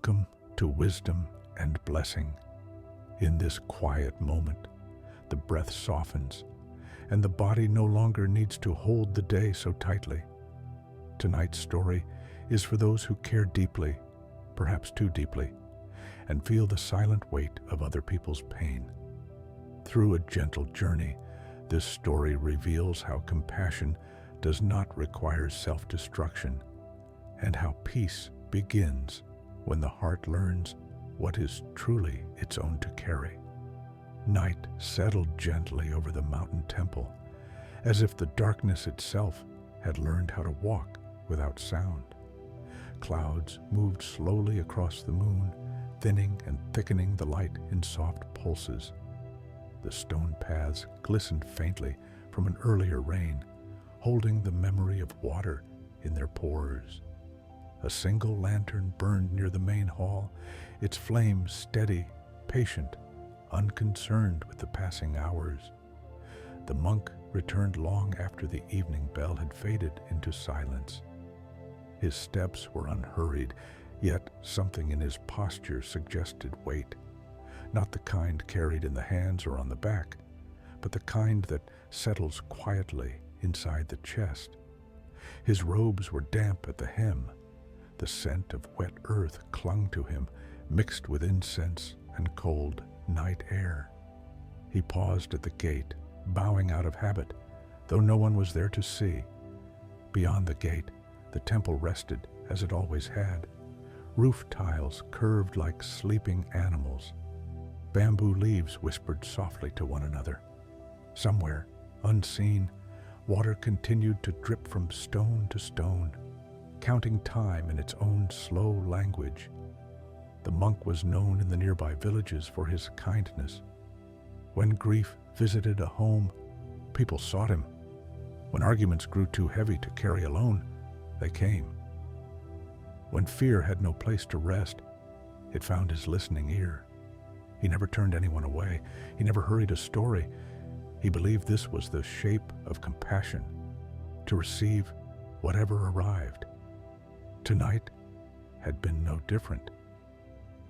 Welcome to wisdom and blessing. In this quiet moment, the breath softens, and the body no longer needs to hold the day so tightly. Tonight's story is for those who care deeply, perhaps too deeply, and feel the silent weight of other people's pain. Through a gentle journey, this story reveals how compassion does not require self-destruction, and how peace begins when the heart learns what is truly its own to carry. Night settled gently over the mountain temple, as if the darkness itself had learned how to walk without sound. Clouds moved slowly across the moon, thinning and thickening the light in soft pulses. The stone paths glistened faintly from an earlier rain, holding the memory of water in their pores. A single lantern burned near the main hall, its flame steady, patient, unconcerned with the passing hours. The monk returned long after the evening bell had faded into silence. His steps were unhurried, yet something in his posture suggested weight. Not the kind carried in the hands or on the back, but the kind that settles quietly inside the chest. His robes were damp at the hem. The scent of wet earth clung to him, mixed with incense and cold night air. He paused at the gate, bowing out of habit, though no one was there to see. Beyond the gate, the temple rested as it always had. Roof tiles curved like sleeping animals. Bamboo leaves whispered softly to one another. Somewhere, unseen, water continued to drip from stone to stone, counting time in its own slow language. The monk was known in the nearby villages for his kindness. When grief visited a home, people sought him. When arguments grew too heavy to carry alone, they came. When fear had no place to rest, it found his listening ear. He never turned anyone away. He never hurried a story. He believed this was the shape of compassion, to receive whatever arrived. Tonight had been no different.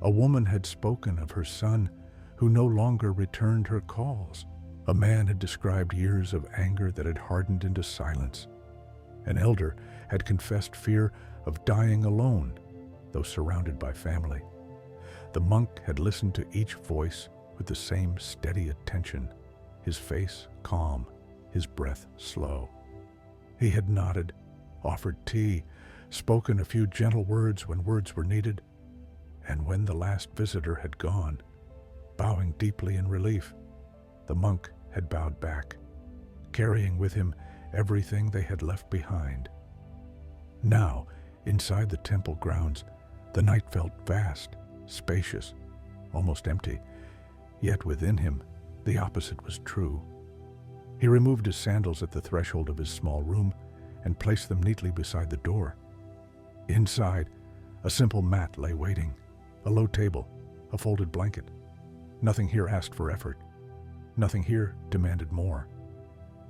A woman had spoken of her son who no longer returned her calls. A man had described years of anger that had hardened into silence. An elder had confessed fear of dying alone, though surrounded by family. The monk had listened to each voice with the same steady attention, his face calm, his breath slow. He had nodded, offered tea, spoken a few gentle words when words were needed, and when the last visitor had gone, bowing deeply in relief, the monk had bowed back, carrying with him everything they had left behind. Now, inside the temple grounds, the night felt vast, spacious, almost empty, yet within him, the opposite was true. He removed his sandals at the threshold of his small room and placed them neatly beside the door. Inside, a simple mat lay waiting, a low table, a folded blanket. Nothing here asked for effort. Nothing here demanded more.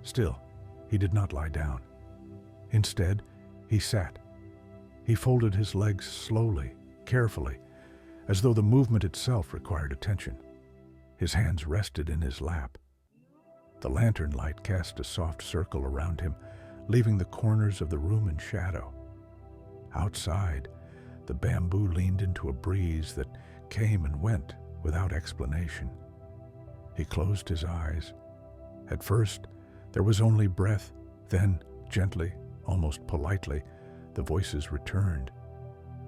Still, he did not lie down. Instead, he sat. He folded his legs slowly, carefully, as though the movement itself required attention. His hands rested in his lap. The lantern light cast a soft circle around him, leaving the corners of the room in shadow. Outside, the bamboo leaned into a breeze that came and went without explanation. He closed his eyes. At first, there was only breath. Then, gently, almost politely, the voices returned.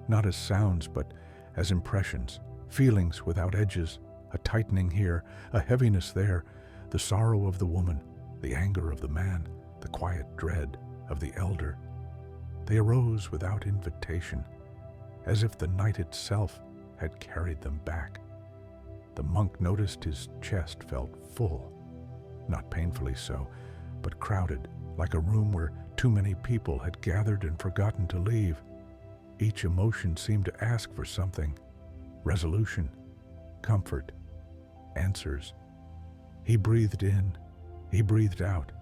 Not as sounds, but as impressions, feelings without edges, a tightening here, a heaviness there, the sorrow of the woman, the anger of the man, the quiet dread of the elder. They arose without invitation, as if the night itself had carried them back. The monk noticed his chest felt full, not painfully so, but crowded, like a room where too many people had gathered and forgotten to leave. Each emotion seemed to ask for something: resolution, comfort, answers. He breathed in, he breathed out.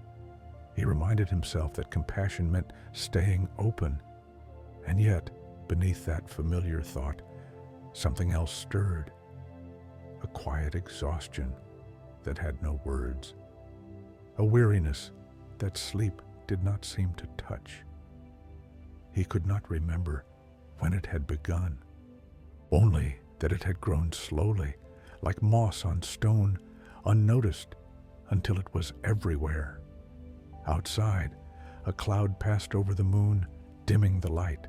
He reminded himself that compassion meant staying open. And yet, beneath that familiar thought, Something else stirred, a quiet exhaustion that had no words, a weariness that sleep did not seem to touch. He could not remember when it had begun, only that it had grown slowly, like moss on stone, unnoticed until it was everywhere. Outside, a cloud passed over the moon, dimming the light.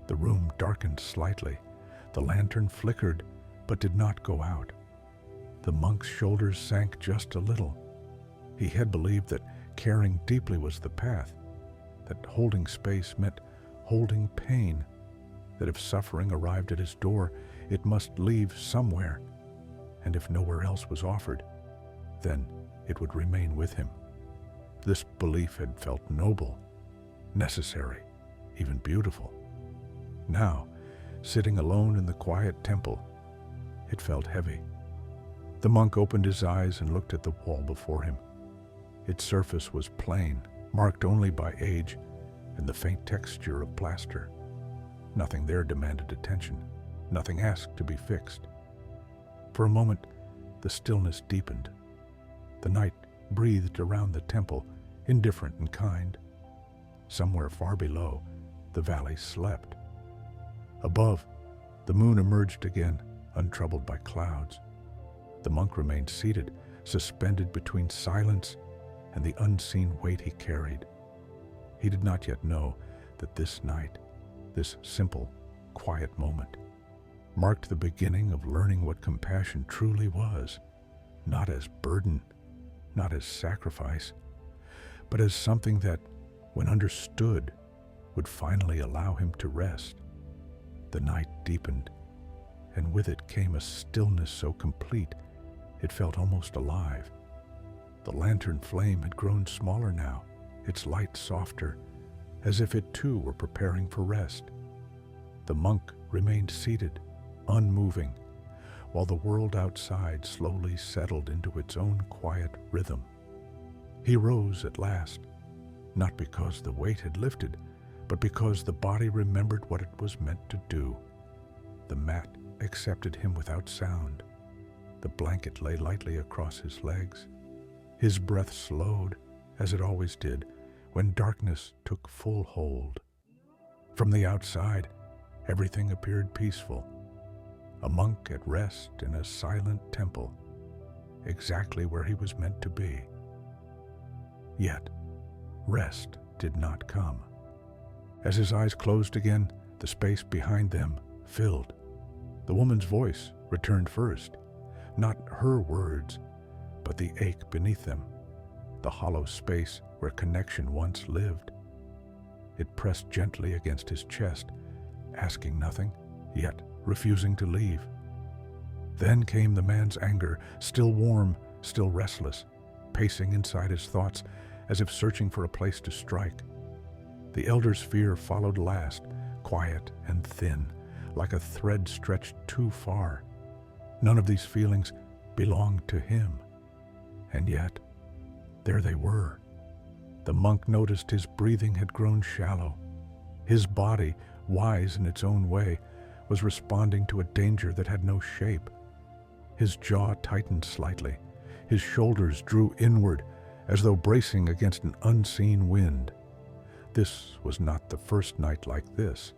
The room darkened slightly. The lantern flickered, but did not go out. The monk's shoulders sank just a little. He had believed that caring deeply was the path, that holding space meant holding pain, that if suffering arrived at his door, it must leave somewhere, and if nowhere else was offered, then it would remain with him. This belief had felt noble, necessary, even beautiful. Now, sitting alone in the quiet temple, it felt heavy. The monk opened his eyes and looked at the wall before him. Its surface was plain, marked only by age and the faint texture of plaster. Nothing there demanded attention, nothing asked to be fixed. For a moment, the stillness deepened. The night breathed around the temple, indifferent and kind. Somewhere far below, the valley slept. Above, the moon emerged again, untroubled by clouds. The monk remained seated, suspended between silence and the unseen weight he carried. He did not yet know that this night, this simple, quiet moment, marked the beginning of learning what compassion truly was, not as burden, not as sacrifice, but as something that, when understood, would finally allow him to rest. The night deepened, and with it came a stillness so complete it felt almost alive. The lantern flame had grown smaller now, its light softer, as if it too were preparing for rest. The monk remained seated, unmoving, while the world outside slowly settled into its own quiet rhythm. He rose at last, not because the weight had lifted, but because the body remembered what it was meant to do. The mat accepted him without sound. The blanket lay lightly across his legs. His breath slowed, as it always did, when darkness took full hold. From the outside, everything appeared peaceful. A monk at rest in a silent temple, exactly where he was meant to be. Yet, rest did not come. As his eyes closed again, the space behind them filled. The woman's voice returned first, not her words, but the ache beneath them, the hollow space where connection once lived. It pressed gently against his chest, asking nothing, yet refusing to leave. Then came the man's anger, still warm, still restless, pacing inside his thoughts as if searching for a place to strike. The elder's fear followed last, quiet and thin, like a thread stretched too far. None of these feelings belonged to him. And yet, there they were. The monk noticed his breathing had grown shallow. His body, wise in its own way, was responding to a danger that had no shape. His jaw tightened slightly. His shoulders drew inward, as though bracing against an unseen wind. This was not the first night like this.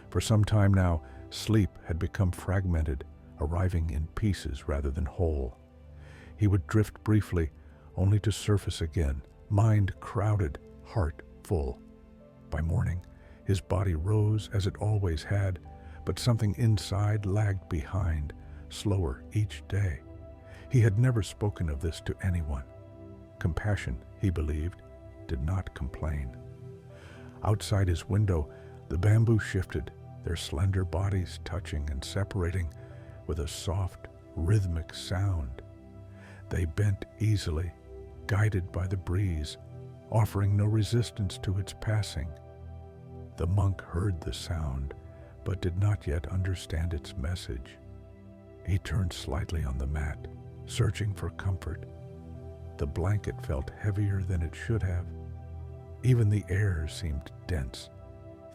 For some time now, sleep had become fragmented, arriving in pieces rather than whole. He would drift briefly, only to surface again, mind crowded, heart full. By morning, his body rose as it always had, but something inside lagged behind, slower each day. He had never spoken of this to anyone. Compassion, he believed, did not complain. Outside his window, the bamboo shifted, their slender bodies touching and separating with a soft, rhythmic sound. They bent easily, guided by the breeze, offering no resistance to its passing. The monk heard the sound, but did not yet understand its message. He turned slightly on the mat, searching for comfort. The blanket felt heavier than it should have. Even the air seemed dense,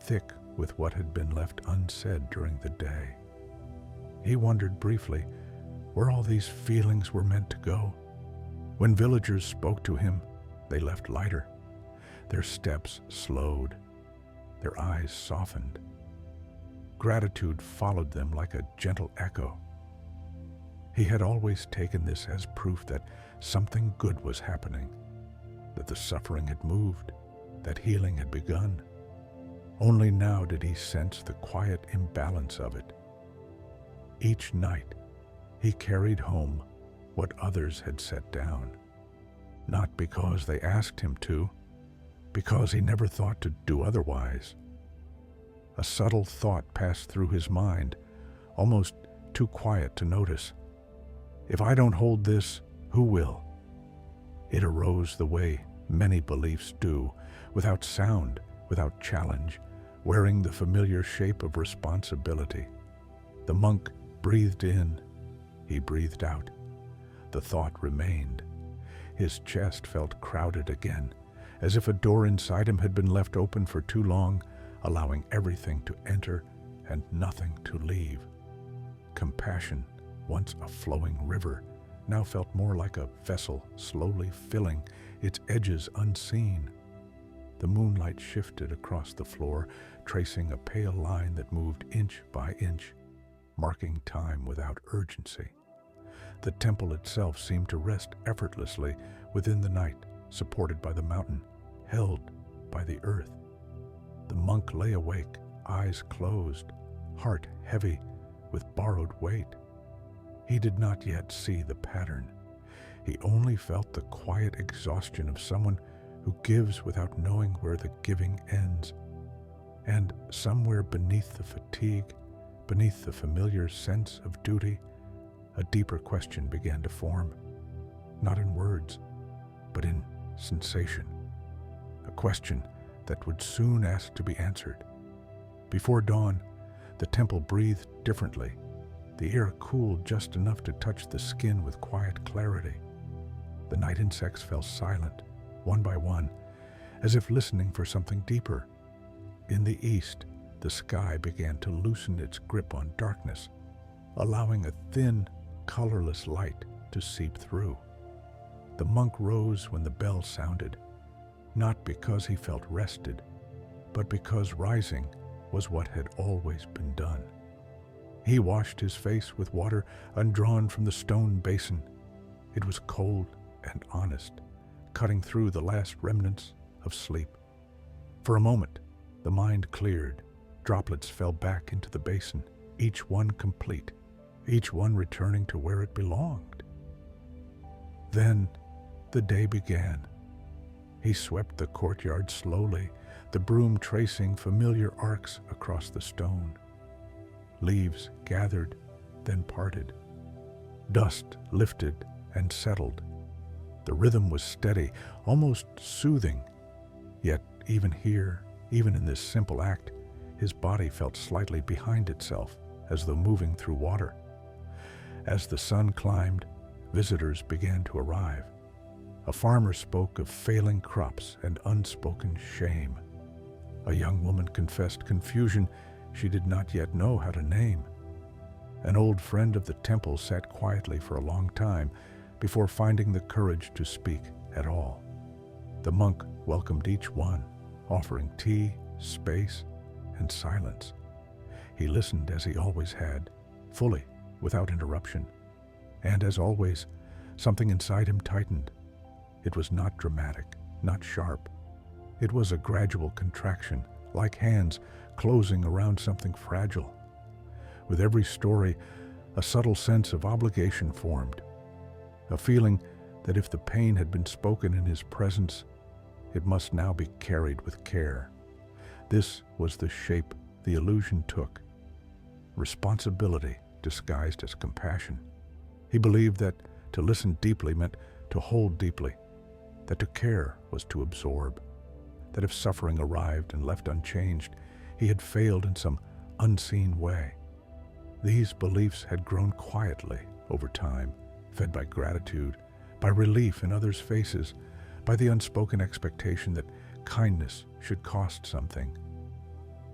thick with what had been left unsaid during the day. He wondered briefly where all these feelings were meant to go. When villagers spoke to him, they left lighter. Their steps slowed. Their eyes softened. Gratitude followed them like a gentle echo. He had always taken this as proof that something good was happening, that the suffering had moved, that healing had begun. Only now did he sense the quiet imbalance of it. Each night, he carried home what others had set down, not because they asked him to, because he never thought to do otherwise. A subtle thought passed through his mind, almost too quiet to notice. If I don't hold this, who will? It arose the way many beliefs do, without sound, without challenge, wearing the familiar shape of responsibility. The monk breathed in, he breathed out. The thought remained. His chest felt crowded again, as if a door inside him had been left open for too long, allowing everything to enter and nothing to leave. Compassion, once a flowing river, now felt more like a vessel slowly filling, its edges unseen. The moonlight shifted across the floor, tracing a pale line that moved inch by inch, marking time without urgency. The temple itself seemed to rest effortlessly within the night, supported by the mountain, held by the earth. The monk lay awake, eyes closed, heart heavy with borrowed weight. He did not yet see the pattern. He only felt the quiet exhaustion of someone who gives without knowing where the giving ends. And somewhere beneath the fatigue, beneath the familiar sense of duty, a deeper question began to form, not in words, but in sensation. A question that would soon ask to be answered. Before dawn, the temple breathed differently. The air cooled just enough to touch the skin with quiet clarity. The night insects fell silent, one by one, as if listening for something deeper. In the east, the sky began to loosen its grip on darkness, allowing a thin, colorless light to seep through. The monk rose when the bell sounded, not because he felt rested, but because rising was what had always been done. He washed his face with water undrawn from the stone basin. It was cold and honest, cutting through the last remnants of sleep. For a moment, the mind cleared. Droplets fell back into the basin, each one complete, each one returning to where it belonged. Then the day began. He swept the courtyard slowly, the broom tracing familiar arcs across the stone. Leaves gathered, then parted. Dust lifted and settled. The rhythm was steady, almost soothing. Yet even here, even in this simple act, his body felt slightly behind itself, as though moving through water. As the sun climbed, visitors began to arrive. A farmer spoke of failing crops and unspoken shame. A young woman confessed confusion she did not yet know how to name. An old friend of the temple sat quietly for a long time before finding the courage to speak at all. The monk welcomed each one, offering tea, space, and silence. He listened as he always had, fully, without interruption. And as always, something inside him tightened. It was not dramatic, not sharp. It was a gradual contraction, like hands closing around something fragile. With every story, a subtle sense of obligation formed, a feeling that if the pain had been spoken in his presence, it must now be carried with care. This was the shape the illusion took. Responsibility disguised as compassion. He believed that to listen deeply meant to hold deeply, that to care was to absorb, that if suffering arrived and left unchanged, he had failed in some unseen way. These beliefs had grown quietly over time, fed by gratitude, by relief in others' faces, by the unspoken expectation that kindness should cost something.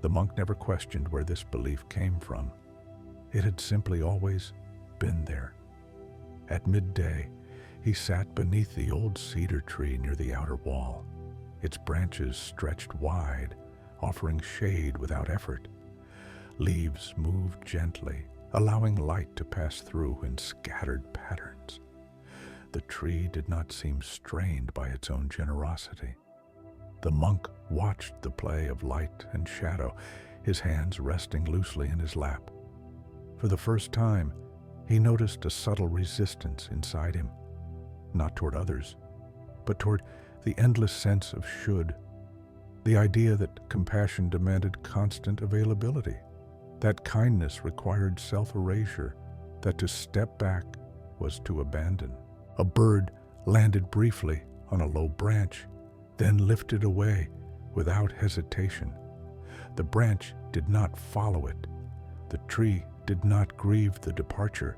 The monk never questioned where this belief came from. It had simply always been there. At midday, he sat beneath the old cedar tree near the outer wall, its branches stretched wide, offering shade without effort. Leaves moved gently, allowing light to pass through in scattered patterns. The tree did not seem strained by its own generosity. The monk watched the play of light and shadow, his hands resting loosely in his lap. For the first time, he noticed a subtle resistance inside him, not toward others, but toward the endless sense of should, the idea that compassion demanded constant availability, that kindness required self-erasure, that to step back was to abandon. A bird landed briefly on a low branch, then lifted away without hesitation. The branch did not follow it. The tree did not grieve the departure.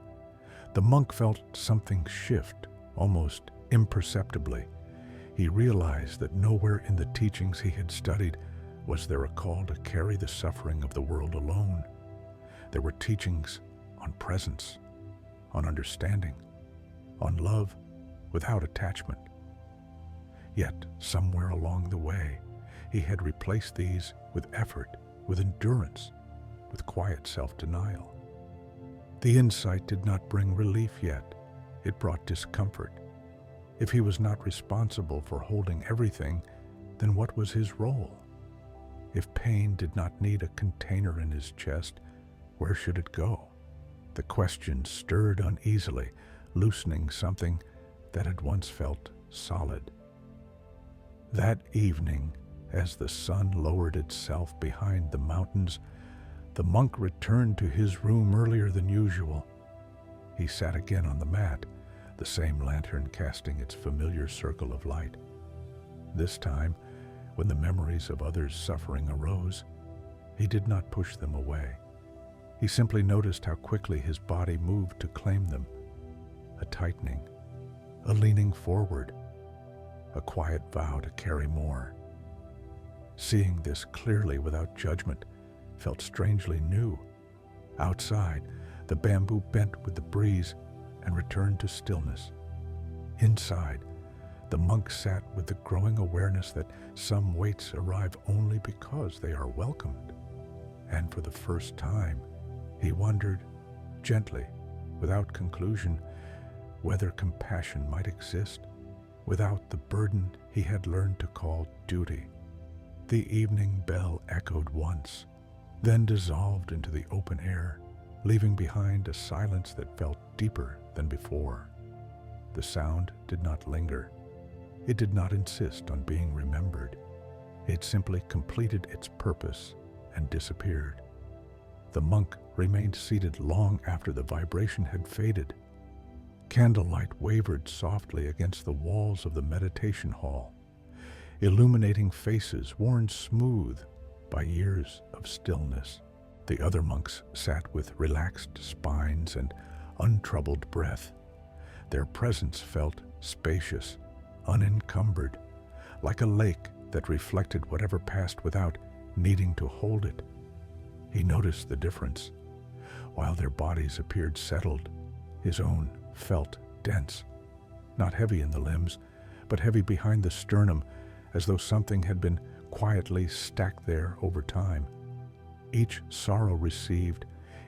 The monk felt something shift, almost imperceptibly. He realized that nowhere in the teachings he had studied was there a call to carry the suffering of the world alone. There were teachings on presence, on understanding, on love without attachment. Yet, somewhere along the way, he had replaced these with effort, with endurance, with quiet self-denial. The insight did not bring relief yet. It brought discomfort. If he was not responsible for holding everything, then what was his role? If pain did not need a container in his chest, where should it go? The question stirred uneasily, loosening something that had once felt solid. That evening, as the sun lowered itself behind the mountains, the monk returned to his room earlier than usual. He sat again on the mat, the same lantern casting its familiar circle of light. This time, when the memories of others' suffering arose, he did not push them away. He simply noticed how quickly his body moved to claim them. A tightening, a leaning forward, a quiet vow to carry more. Seeing this clearly without judgment felt strangely new. Outside, the bamboo bent with the breeze and returned to stillness. Inside, the monk sat with the growing awareness that some waits arrive only because they are welcomed. And for the first time, he wondered, gently, without conclusion, whether compassion might exist without the burden he had learned to call duty. The evening bell echoed once, then dissolved into the open air, leaving behind a silence that felt deeper than before. The sound did not linger. It did not insist on being remembered. It simply completed its purpose and disappeared. The monk remained seated long after the vibration had faded. Candlelight wavered softly against the walls of the meditation hall, illuminating faces worn smooth by years of stillness. The other monks sat with relaxed spines and untroubled breath. Their presence felt spacious, unencumbered, like a lake that reflected whatever passed without needing to hold it. He noticed the difference. While their bodies appeared settled, his own felt dense, not heavy in the limbs, but heavy behind the sternum, as though something had been quietly stacked there over time. Each sorrow received,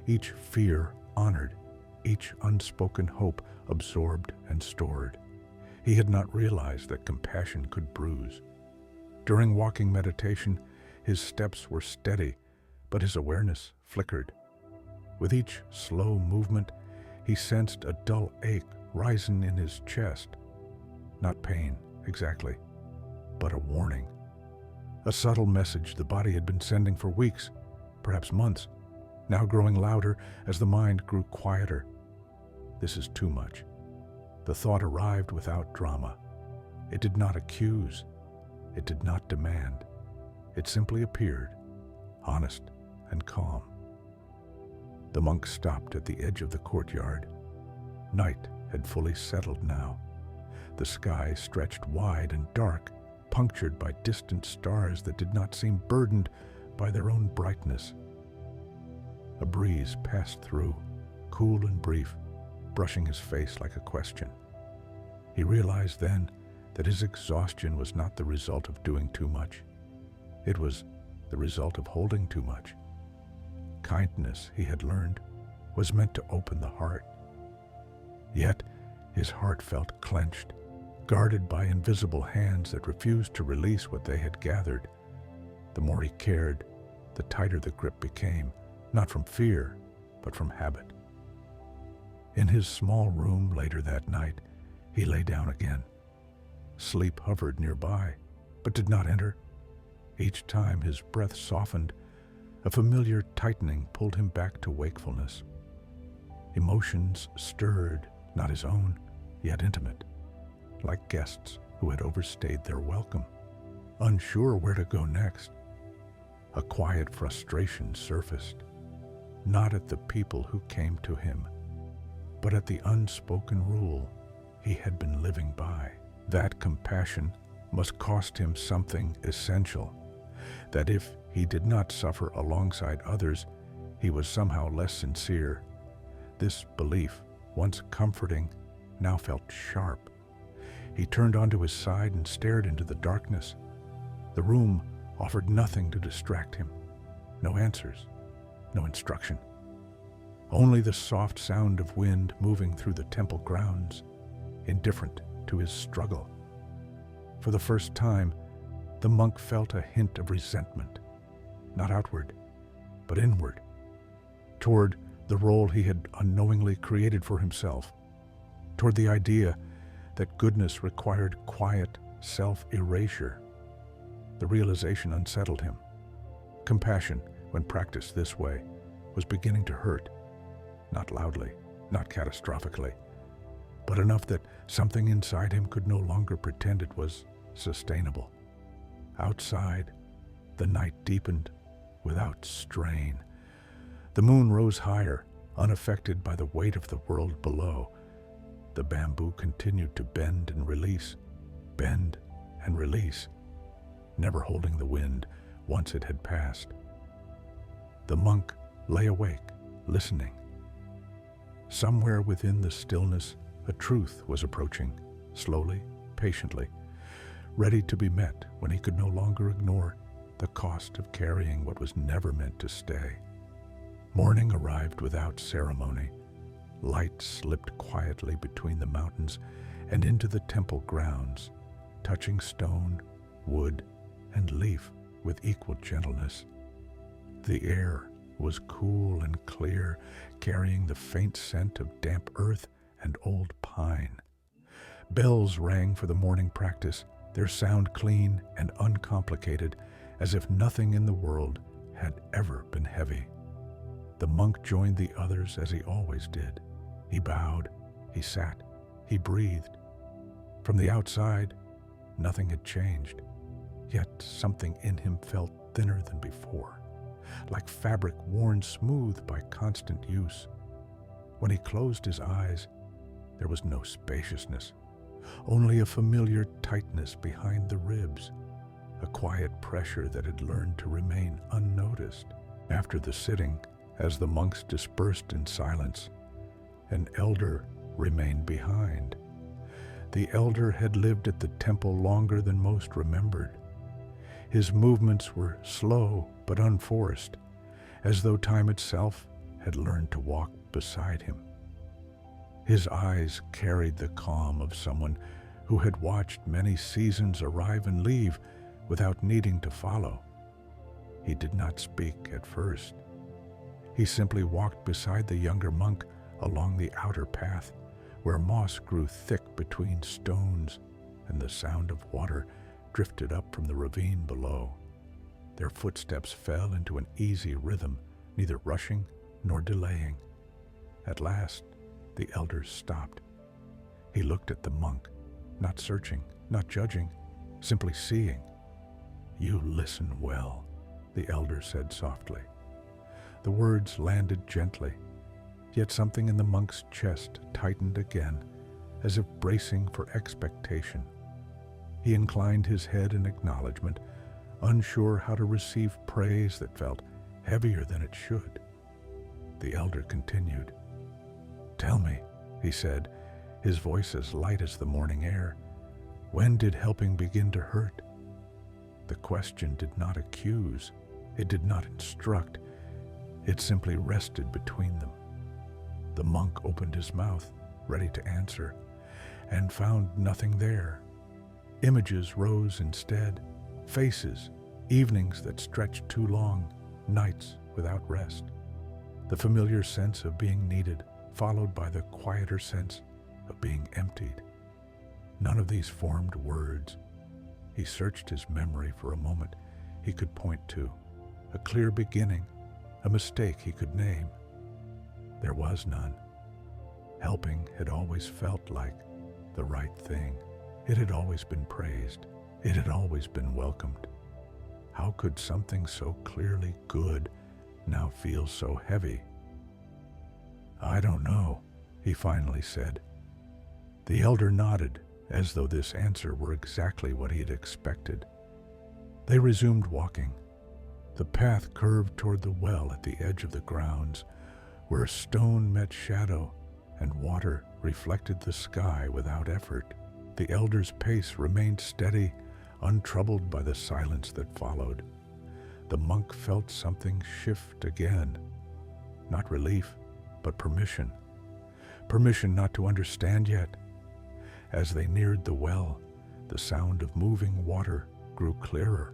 each fear honored, each unspoken hope absorbed and stored. He had not realized that compassion could bruise. During walking meditation, his steps were steady, but his awareness flickered. With each slow movement, he sensed a dull ache rising in his chest. Not pain, exactly, but a warning. A subtle message the body had been sending for weeks, perhaps months, now growing louder as the mind grew quieter. This is too much. The thought arrived without drama. It did not accuse. It did not demand. It simply appeared, honest and calm. The monk stopped at the edge of the courtyard. Night had fully settled now. The sky stretched wide and dark, punctured by distant stars that did not seem burdened by their own brightness. A breeze passed through, cool and brief, brushing his face like a question. He realized then that his exhaustion was not the result of doing too much. It was the result of holding too much. Kindness, he had learned, was meant to open the heart. Yet his heart felt clenched, guarded by invisible hands that refused to release what they had gathered. The more he cared, the tighter the grip became, not from fear, but from habit. In his small room later that night, he lay down again. Sleep hovered nearby, but did not enter. Each time his breath softened, a familiar tightening pulled him back to wakefulness. Emotions stirred, not his own, yet intimate, like guests who had overstayed their welcome, unsure where to go next. A quiet frustration surfaced, not at the people who came to him, but at the unspoken rule he had been living by. That compassion must cost him something essential, that if he did not suffer alongside others, he was somehow less sincere. This belief, once comforting, now felt sharp. He turned onto his side and stared into the darkness. The room offered nothing to distract him. No answers, no instruction. Only the soft sound of wind moving through the temple grounds, indifferent to his struggle. For the first time, the monk felt a hint of resentment, not outward, but inward, toward the role he had unknowingly created for himself, toward the idea that goodness required quiet self-erasure. The realization unsettled him. Compassion, when practiced this way, was beginning to hurt, not loudly, not catastrophically, but enough that something inside him could no longer pretend it was sustainable. Outside, the night deepened without strain. The moon rose higher, unaffected by the weight of the world below. The bamboo continued to bend and release, never holding the wind once it had passed. The monk lay awake, listening. Somewhere within the stillness, a truth was approaching, slowly, patiently, ready to be met when he could no longer ignore the cost of carrying what was never meant to stay. Morning arrived without ceremony. Light slipped quietly between the mountains and into the temple grounds, touching stone, wood, and leaf with equal gentleness. The air was cool and clear, carrying the faint scent of damp earth and old pine. Bells rang for the morning practice, their sound clean and uncomplicated, as if nothing in the world had ever been heavy. The monk joined the others as he always did. He bowed, he sat, he breathed. From the outside, nothing had changed, yet something in him felt thinner than before, like fabric worn smooth by constant use. When he closed his eyes, there was no spaciousness, only a familiar tightness behind the ribs, a quiet pressure that had learned to remain unnoticed. After the sitting, as the monks dispersed in silence, an elder remained behind. The elder had lived at the temple longer than most remembered. His movements were slow but unforced, as though time itself had learned to walk beside him. His eyes carried the calm of someone who had watched many seasons arrive and leave without needing to follow. He did not speak at first. He simply walked beside the younger monk along the outer path, where moss grew thick between stones and the sound of water drifted up from the ravine below. Their footsteps fell into an easy rhythm, neither rushing nor delaying. At last, the elder stopped. He looked at the monk, not searching, not judging, simply seeing. "You listen well," the elder said softly. The words landed gently, yet something in the monk's chest tightened again, as if bracing for expectation. He inclined his head in acknowledgement, unsure how to receive praise that felt heavier than it should. The elder continued, "Tell me," he said, his voice as light as the morning air, "when did helping begin to hurt?" The question did not accuse, it did not instruct, it simply rested between them. The monk opened his mouth, ready to answer, and found nothing there. Images rose instead, faces, evenings that stretched too long, nights without rest. The familiar sense of being needed, followed by the quieter sense of being emptied. None of these formed words. He searched his memory for a moment he could point to, a clear beginning, a mistake he could name. There was none. Helping had always felt like the right thing. It had always been praised. It had always been welcomed. How could something so clearly good now feel so heavy? "I don't know," he finally said. The elder nodded, as though this answer were exactly what he had expected. They resumed walking. The path curved toward the well at the edge of the grounds, where stone met shadow and water reflected the sky without effort. The elder's pace remained steady, untroubled by the silence that followed. The monk felt something shift again. Not relief, but permission. Permission not to understand yet. As they neared the well, the sound of moving water grew clearer.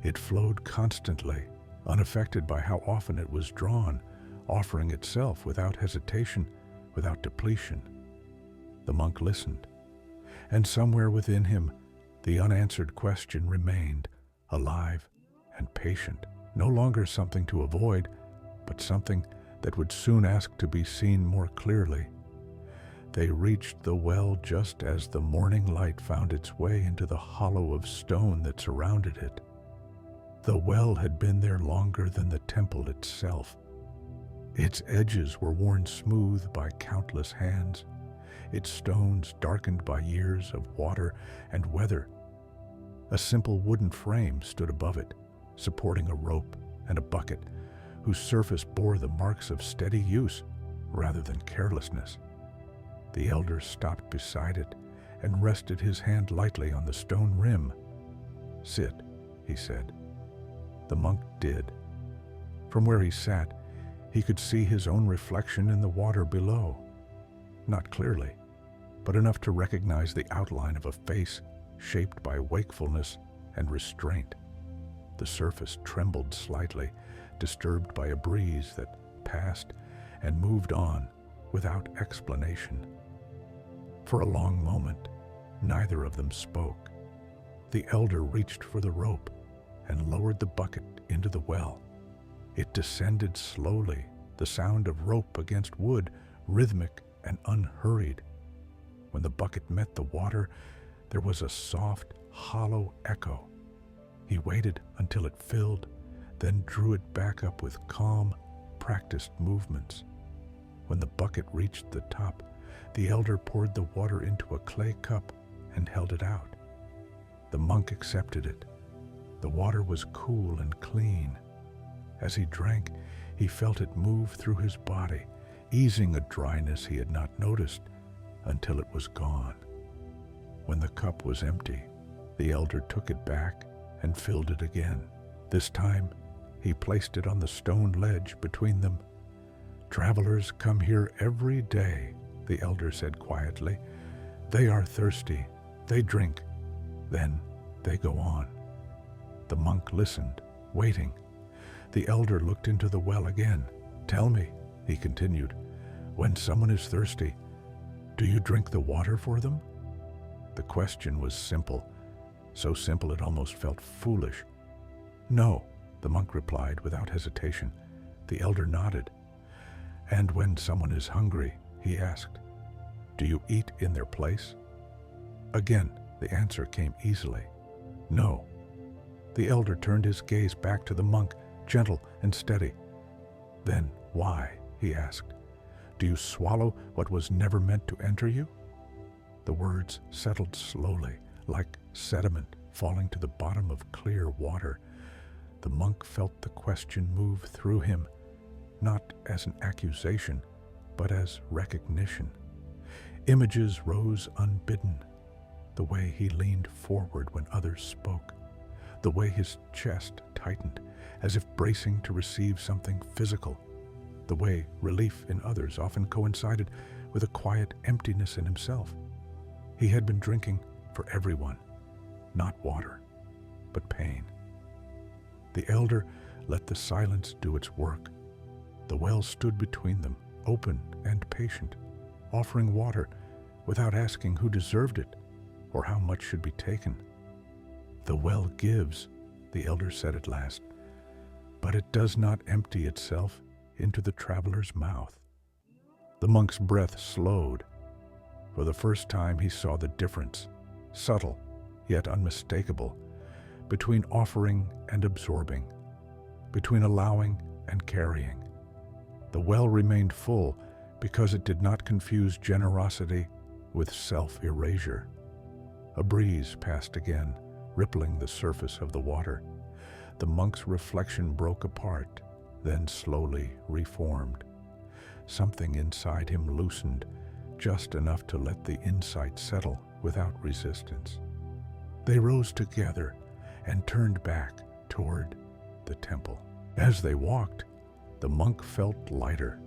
It flowed constantly, unaffected by how often it was drawn, offering itself without hesitation, without depletion. The monk listened, and somewhere within him, the unanswered question remained, alive and patient, no longer something to avoid, but something that would soon ask to be seen more clearly. They reached the well just as the morning light found its way into the hollow of stone that surrounded it. The well had been there longer than the temple itself. Its edges were worn smooth by countless hands, its stones darkened by years of water and weather. A simple wooden frame stood above it, supporting a rope and a bucket, whose surface bore the marks of steady use rather than carelessness. The elder stopped beside it and rested his hand lightly on the stone rim. "Sit," he said. The monk did. From where he sat, he could see his own reflection in the water below. Not clearly, but enough to recognize the outline of a face shaped by wakefulness and restraint. The surface trembled slightly, disturbed by a breeze that passed and moved on without explanation. For a long moment, neither of them spoke. The elder reached for the rope and lowered the bucket into the well. It descended slowly, the sound of rope against wood, rhythmic and unhurried. When the bucket met the water, there was a soft, hollow echo. He waited until it filled, then drew it back up with calm, practiced movements. When the bucket reached the top, the elder poured the water into a clay cup and held it out. The monk accepted it. The water was cool and clean. As he drank, he felt it move through his body, easing a dryness he had not noticed until it was gone. When the cup was empty, the elder took it back and filled it again. This time, he placed it on the stone ledge between them. "Travelers come here every day," the elder said quietly. "They are thirsty, they drink, then they go on." The monk listened, waiting. The elder looked into the well again. "Tell me," he continued, "when someone is thirsty, do you drink the water for them?" The question was simple, so simple it almost felt foolish. "No," the monk replied without hesitation. The elder nodded. "And when someone is hungry," he asked, "do you eat in their place?" Again, the answer came easily. "No." The elder turned his gaze back to the monk, gentle and steady. "Then why?" he asked. "Do you swallow what was never meant to enter you?" The words settled slowly, like sediment falling to the bottom of clear water. The monk felt the question move through him, not as an accusation, but as recognition. Images rose unbidden. The way he leaned forward when others spoke. The way his chest tightened, as if bracing to receive something physical. The way relief in others often coincided with a quiet emptiness in himself. He had been drinking for everyone, not water, but pain. The elder let the silence do its work. The well stood between them, open and patient, offering water without asking who deserved it or how much should be taken. The well gives, the elder said at last, but it does not empty itself into the traveler's mouth. The monk's breath slowed. For the first time he saw the difference, subtle yet unmistakable, between offering and absorbing, between allowing and carrying. The well remained full because it did not confuse generosity with self-erasure. A breeze passed again, rippling the surface of the water. The monk's reflection broke apart, then slowly reformed. Something inside him loosened, just enough to let the insight settle without resistance. They rose together and turned back toward the temple. As they walked, the monk felt lighter,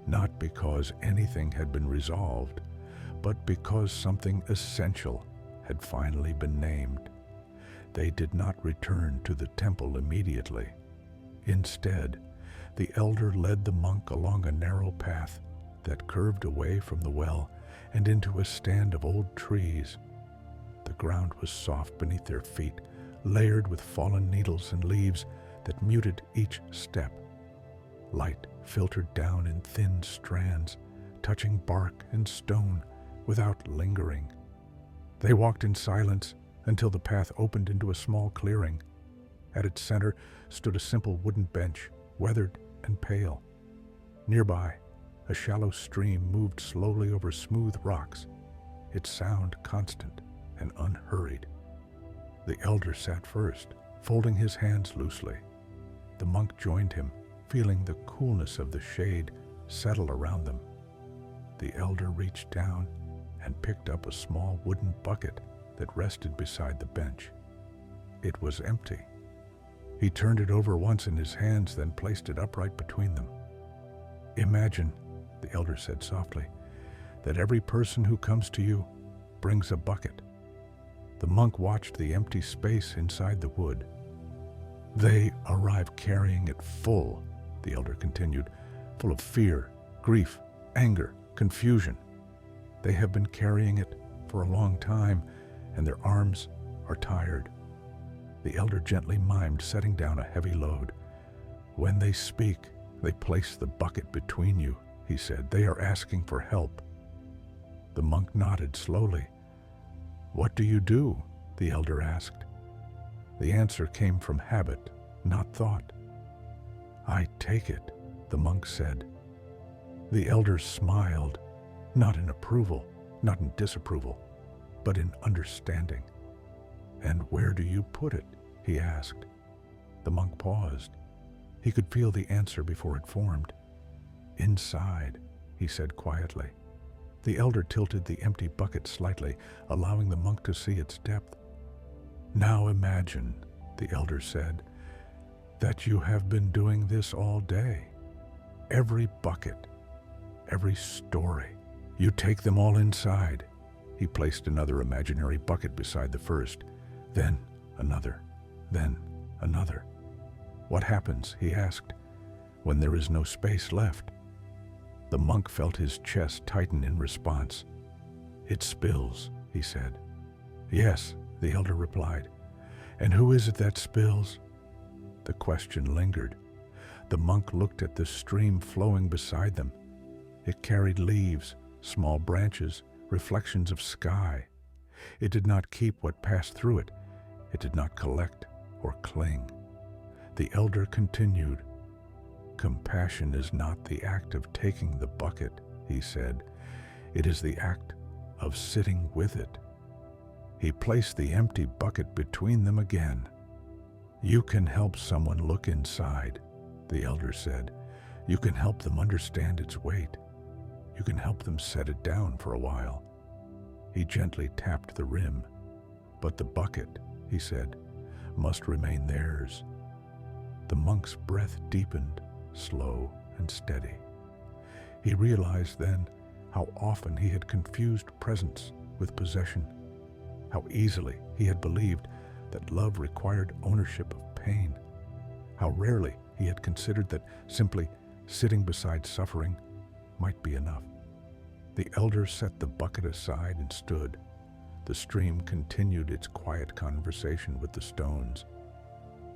not because anything had been resolved, but because something essential had finally been named. They did not return to the temple immediately. Instead, the elder led the monk along a narrow path that curved away from the well and into a stand of old trees. The ground was soft beneath their feet, layered with fallen needles and leaves that muted each step. Light filtered down in thin strands, touching bark and stone without lingering. They walked in silence until the path opened into a small clearing. At its center stood a simple wooden bench, weathered and pale. Nearby, a shallow stream moved slowly over smooth rocks, its sound constant and unhurried. The elder sat first, folding his hands loosely. The monk joined him, feeling the coolness of the shade settle around them. The elder reached down and picked up a small wooden bucket that rested beside the bench. It was empty. He turned it over once in his hands, then placed it upright between them. "Imagine," the elder said softly, "that every person who comes to you brings a bucket." The monk watched the empty space inside the wood. "They arrive carrying it full," the elder continued, "full of fear, grief, anger, confusion. They have been carrying it for a long time, and their arms are tired." The elder gently mimed, setting down a heavy load. "When they speak, they place the bucket between you," he said. "They are asking for help." The monk nodded slowly. "What do you do?" the elder asked. The answer came from habit, not thought. "I take it," the monk said. The elder smiled, not in approval, not in disapproval, but in understanding. "And where do you put it?" he asked. The monk paused. He could feel the answer before it formed. "Inside," he said quietly. The elder tilted the empty bucket slightly, allowing the monk to see its depth. "Now imagine," the elder said, "that you have been doing this all day. Every bucket, every story. You take them all inside." He placed another imaginary bucket beside the first, then another, then another. "What happens," he asked, "when there is no space left?" The monk felt his chest tighten in response. "It spills," he said. "Yes," the elder replied. "And who is it that spills?" The question lingered. The monk looked at the stream flowing beside them. It carried leaves, small branches, reflections of sky. It did not keep what passed through it. It did not collect or cling. The elder continued. "Compassion is not the act of taking the bucket," he said. "It is the act of sitting with it." He placed the empty bucket between them again. "You can help someone look inside," the elder said. "You can help them understand its weight. You can help them set it down for a while." He gently tapped the rim. "But the bucket," he said, "must remain theirs." The monk's breath deepened, slow and steady. He realized then how often he had confused presence with possession, how easily he had believed that love required ownership of pain, how rarely he had considered that simply sitting beside suffering might be enough. The elder set the bucket aside and stood. The stream continued its quiet conversation with the stones.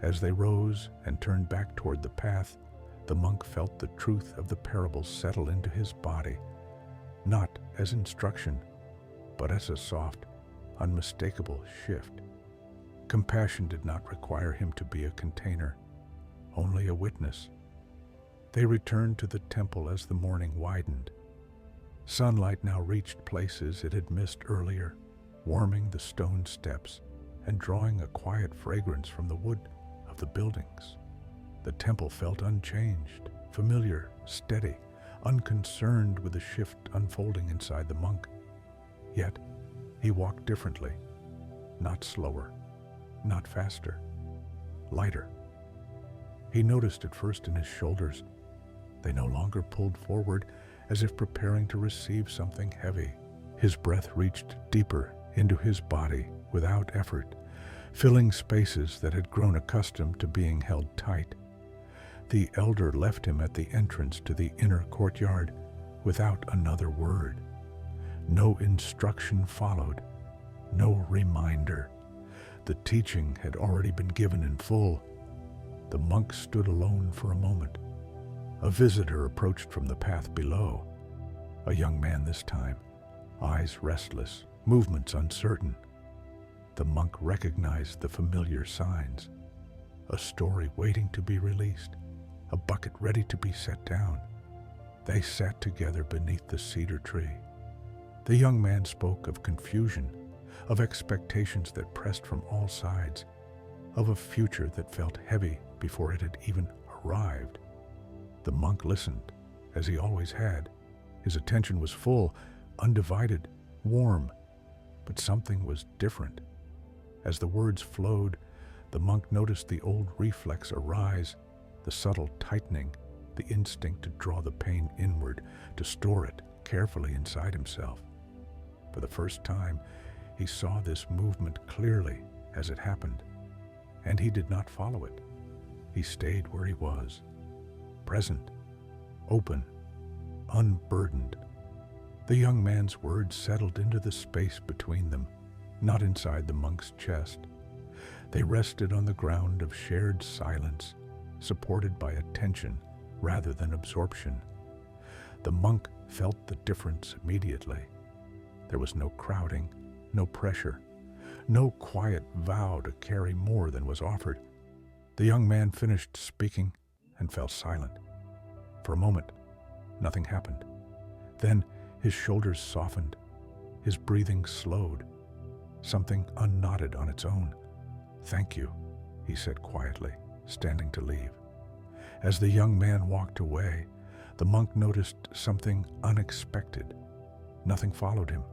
As they rose and turned back toward the path, the monk felt the truth of the parable settle into his body, not as instruction, but as a soft, unmistakable shift. Compassion did not require him to be a container, only a witness. They returned to the temple as the morning widened. Sunlight now reached places it had missed earlier, warming the stone steps and drawing a quiet fragrance from the wood of the buildings. The temple felt unchanged, familiar, steady, unconcerned with the shift unfolding inside the monk. Yet, he walked differently, not slower, not faster, lighter. He noticed it first in his shoulders. They no longer pulled forward as if preparing to receive something heavy. His breath reached deeper into his body without effort, filling spaces that had grown accustomed to being held tight. The elder left him at the entrance to the inner courtyard without another word. No instruction followed, no reminder. The teaching had already been given in full. The monk stood alone for a moment. A visitor approached from the path below. A young man this time, eyes restless, movements uncertain. The monk recognized the familiar signs. A story waiting to be released, a bucket ready to be set down. They sat together beneath the cedar tree. The young man spoke of confusion, of expectations that pressed from all sides, of a future that felt heavy before it had even arrived. The monk listened, as he always had. His attention was full, undivided, warm, but something was different. As the words flowed, the monk noticed the old reflex arise, the subtle tightening, the instinct to draw the pain inward, to store it carefully inside himself. For the first time, he saw this movement clearly as it happened, and he did not follow it. He stayed where he was, present, open, unburdened. The young man's words settled into the space between them, not inside the monk's chest. They rested on the ground of shared silence, supported by attention rather than absorption. The monk felt the difference immediately. There was no crowding, no pressure, no quiet vow to carry more than was offered. The young man finished speaking and fell silent. For a moment, nothing happened. Then his shoulders softened, his breathing slowed. Something unknotted on its own. "Thank you," he said quietly, standing to leave. As the young man walked away, the monk noticed something unexpected. Nothing followed him.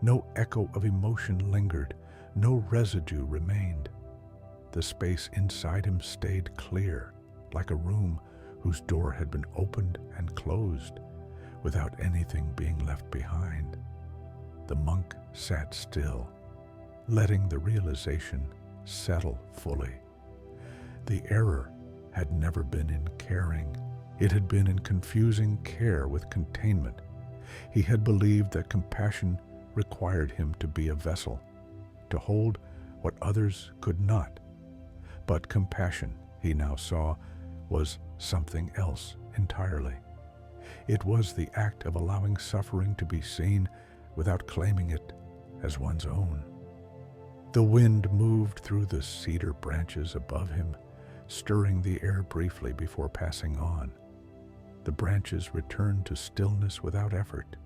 No echo of emotion lingered. No residue remained. The space inside him stayed clear, like a room whose door had been opened and closed, without anything being left behind. The monk sat still, letting the realization settle fully. The error had never been in caring. It had been in confusing care with containment. He had believed that compassion required him to be a vessel, to hold what others could not. But compassion, he now saw, was something else entirely. It was the act of allowing suffering to be seen without claiming it as one's own. The wind moved through the cedar branches above him, stirring the air briefly before passing on. The branches returned to stillness without effort.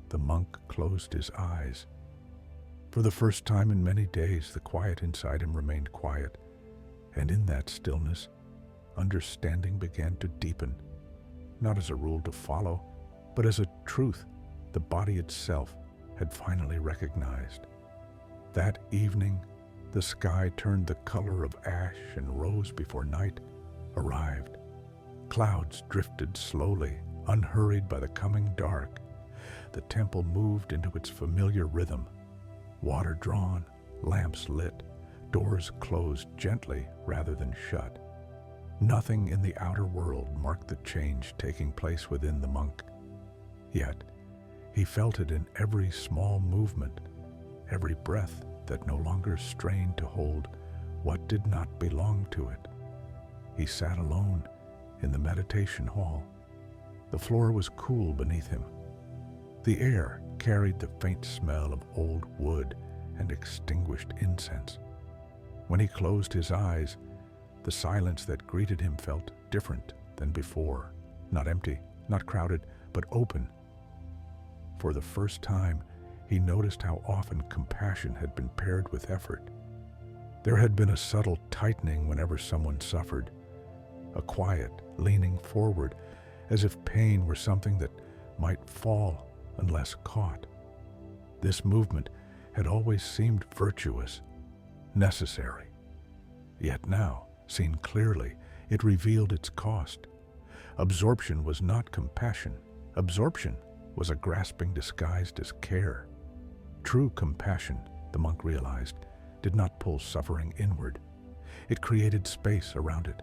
The monk closed his eyes. For the first time in many days, the quiet inside him remained quiet, and in that stillness, understanding began to deepen, not as a rule to follow, but as a truth the body itself had finally recognized. That evening, the sky turned the color of ash and rose before night arrived. Clouds drifted slowly, unhurried by the coming dark. The temple moved into its familiar rhythm. Water drawn, lamps lit, doors closed gently rather than shut. Nothing in the outer world marked the change taking place within the monk. Yet, he felt it in every small movement, every breath that no longer strained to hold what did not belong to it. He sat alone in the meditation hall. The floor was cool beneath him. The air carried the faint smell of old wood and extinguished incense. When he closed his eyes, the silence that greeted him felt different than before. Not empty, not crowded, but open. For the first time, he noticed how often compassion had been paired with effort. There had been a subtle tightening whenever someone suffered, a quiet leaning forward, as if pain were something that might fall unless caught. This movement had always seemed virtuous, necessary. Yet now, seen clearly, it revealed its cost. Absorption was not compassion. Absorption was a grasping disguised as care. True compassion, the monk realized, did not pull suffering inward. It created space around it,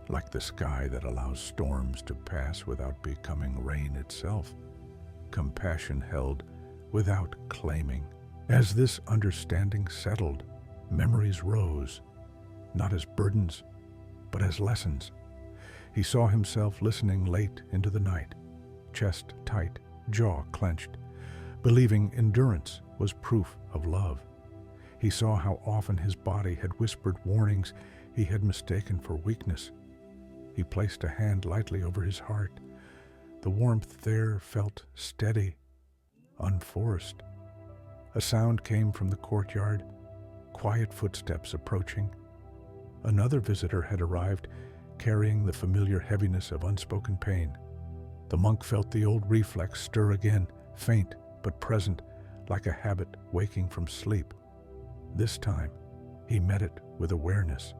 like the sky that allows storms to pass without becoming rain itself. Compassion held without claiming. As this understanding settled, memories rose, not as burdens, but as lessons. He saw himself listening late into the night, chest tight, jaw clenched, believing endurance was proof of love. He saw how often his body had whispered warnings he had mistaken for weakness. He placed a hand lightly over his heart. The warmth there felt steady, unforced. A sound came from the courtyard, quiet footsteps approaching. Another visitor had arrived, carrying the familiar heaviness of unspoken pain. The monk felt the old reflex stir again, faint but present, like a habit waking from sleep. This time, he met it with awareness.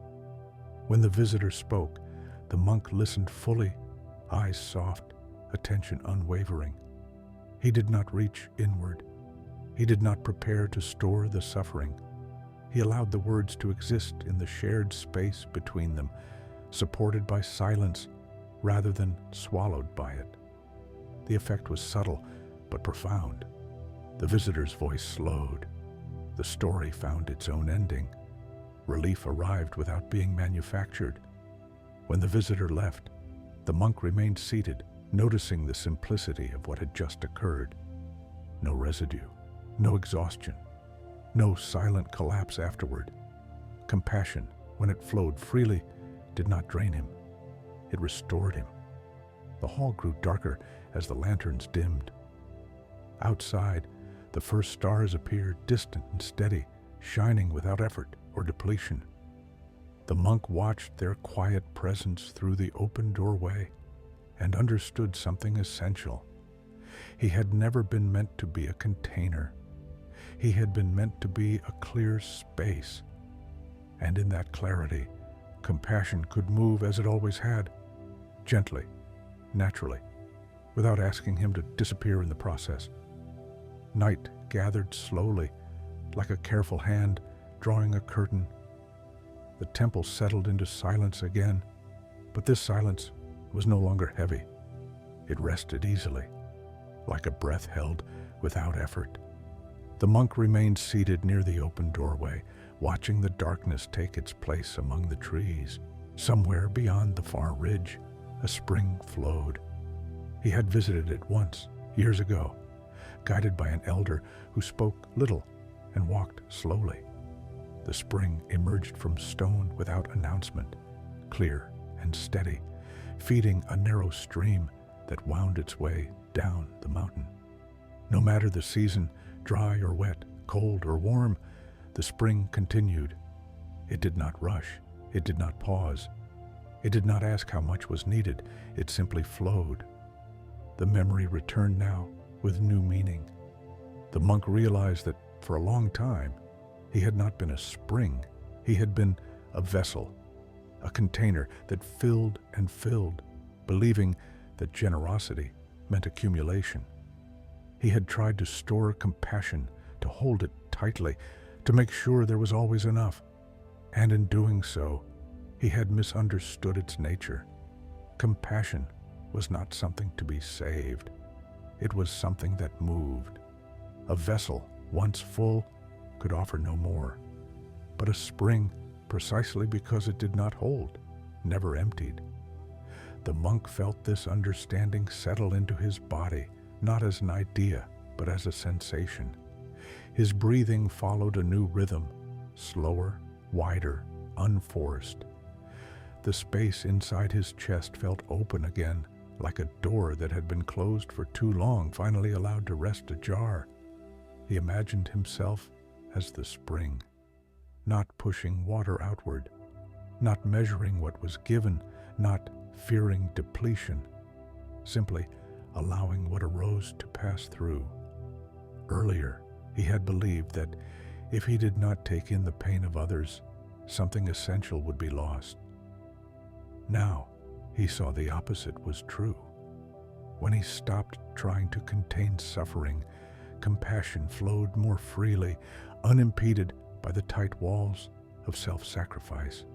When the visitor spoke, the monk listened fully, eyes soft, attention unwavering. He did not reach inward. He did not prepare to store the suffering. He allowed the words to exist in the shared space between them, supported by silence rather than swallowed by it. The effect was subtle but profound. The visitor's voice slowed. The story found its own ending. Relief arrived without being manufactured. When the visitor left, the monk remained seated, noticing the simplicity of what had just occurred. No residue, no exhaustion, no silent collapse afterward. Compassion, when it flowed freely, did not drain him. It restored him. The hall grew darker as the lanterns dimmed. Outside, the first stars appeared, distant and steady, shining without effort or depletion. The monk watched their quiet presence through the open doorway and understood something essential. He had never been meant to be a container. He had been meant to be a clear space. And in that clarity, compassion could move as it always had, gently, naturally, without asking him to disappear in the process. Night gathered slowly, like a careful hand drawing a curtain. The temple settled into silence again, but this silence was no longer heavy. It rested easily, like a breath held without effort. The monk remained seated near the open doorway, watching the darkness take its place among the trees. Somewhere beyond the far ridge, a spring flowed. He had visited it once, years ago, guided by an elder who spoke little and walked slowly. The spring emerged from stone without announcement, clear and steady, feeding a narrow stream that wound its way down the mountain. No matter the season, dry or wet, cold or warm, the spring continued. It did not rush. It did not pause. It did not ask how much was needed. It simply flowed. The memory returned now with new meaning. The monk realized that for a long time, he had not been a spring. He had been a vessel, a container that filled and filled, believing that generosity meant accumulation. He had tried to store compassion, to hold it tightly, to make sure there was always enough. And in doing so, he had misunderstood its nature. Compassion was not something to be saved. It was something that moved. A vessel, once full, could offer no more. But a spring, precisely because it did not hold, never emptied. The monk felt this understanding settle into his body, not as an idea, but as a sensation. His breathing followed a new rhythm, slower, wider, unforced. The space inside his chest felt open again, like a door that had been closed for too long, finally allowed to rest ajar. He imagined himself as the spring, not pushing water outward, not measuring what was given, not fearing depletion, simply allowing what arose to pass through. Earlier, he had believed that if he did not take in the pain of others, something essential would be lost. Now, he saw the opposite was true. When he stopped trying to contain suffering, compassion flowed more freely, unimpeded by the tight walls of self-sacrifice.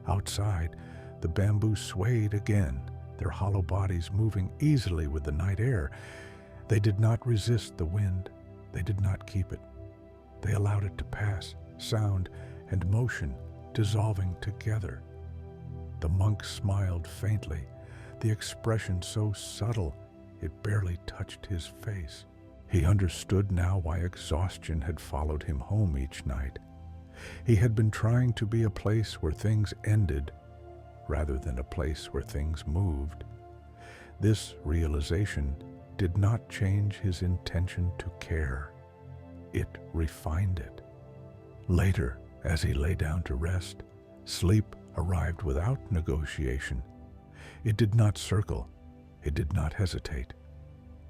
Outside, the bamboo swayed again, their hollow bodies moving easily with the night air. They did not resist the wind. They did not keep it. They allowed it to pass, sound and motion dissolving together. The monk smiled faintly, the expression so subtle it barely touched his face. He understood now why exhaustion had followed him home each night. He had been trying to be a place where things ended, rather than a place where things moved. This realization did not change his intention to care. It refined it. Later, as he lay down to rest, sleep arrived without negotiation. It did not circle. It did not hesitate.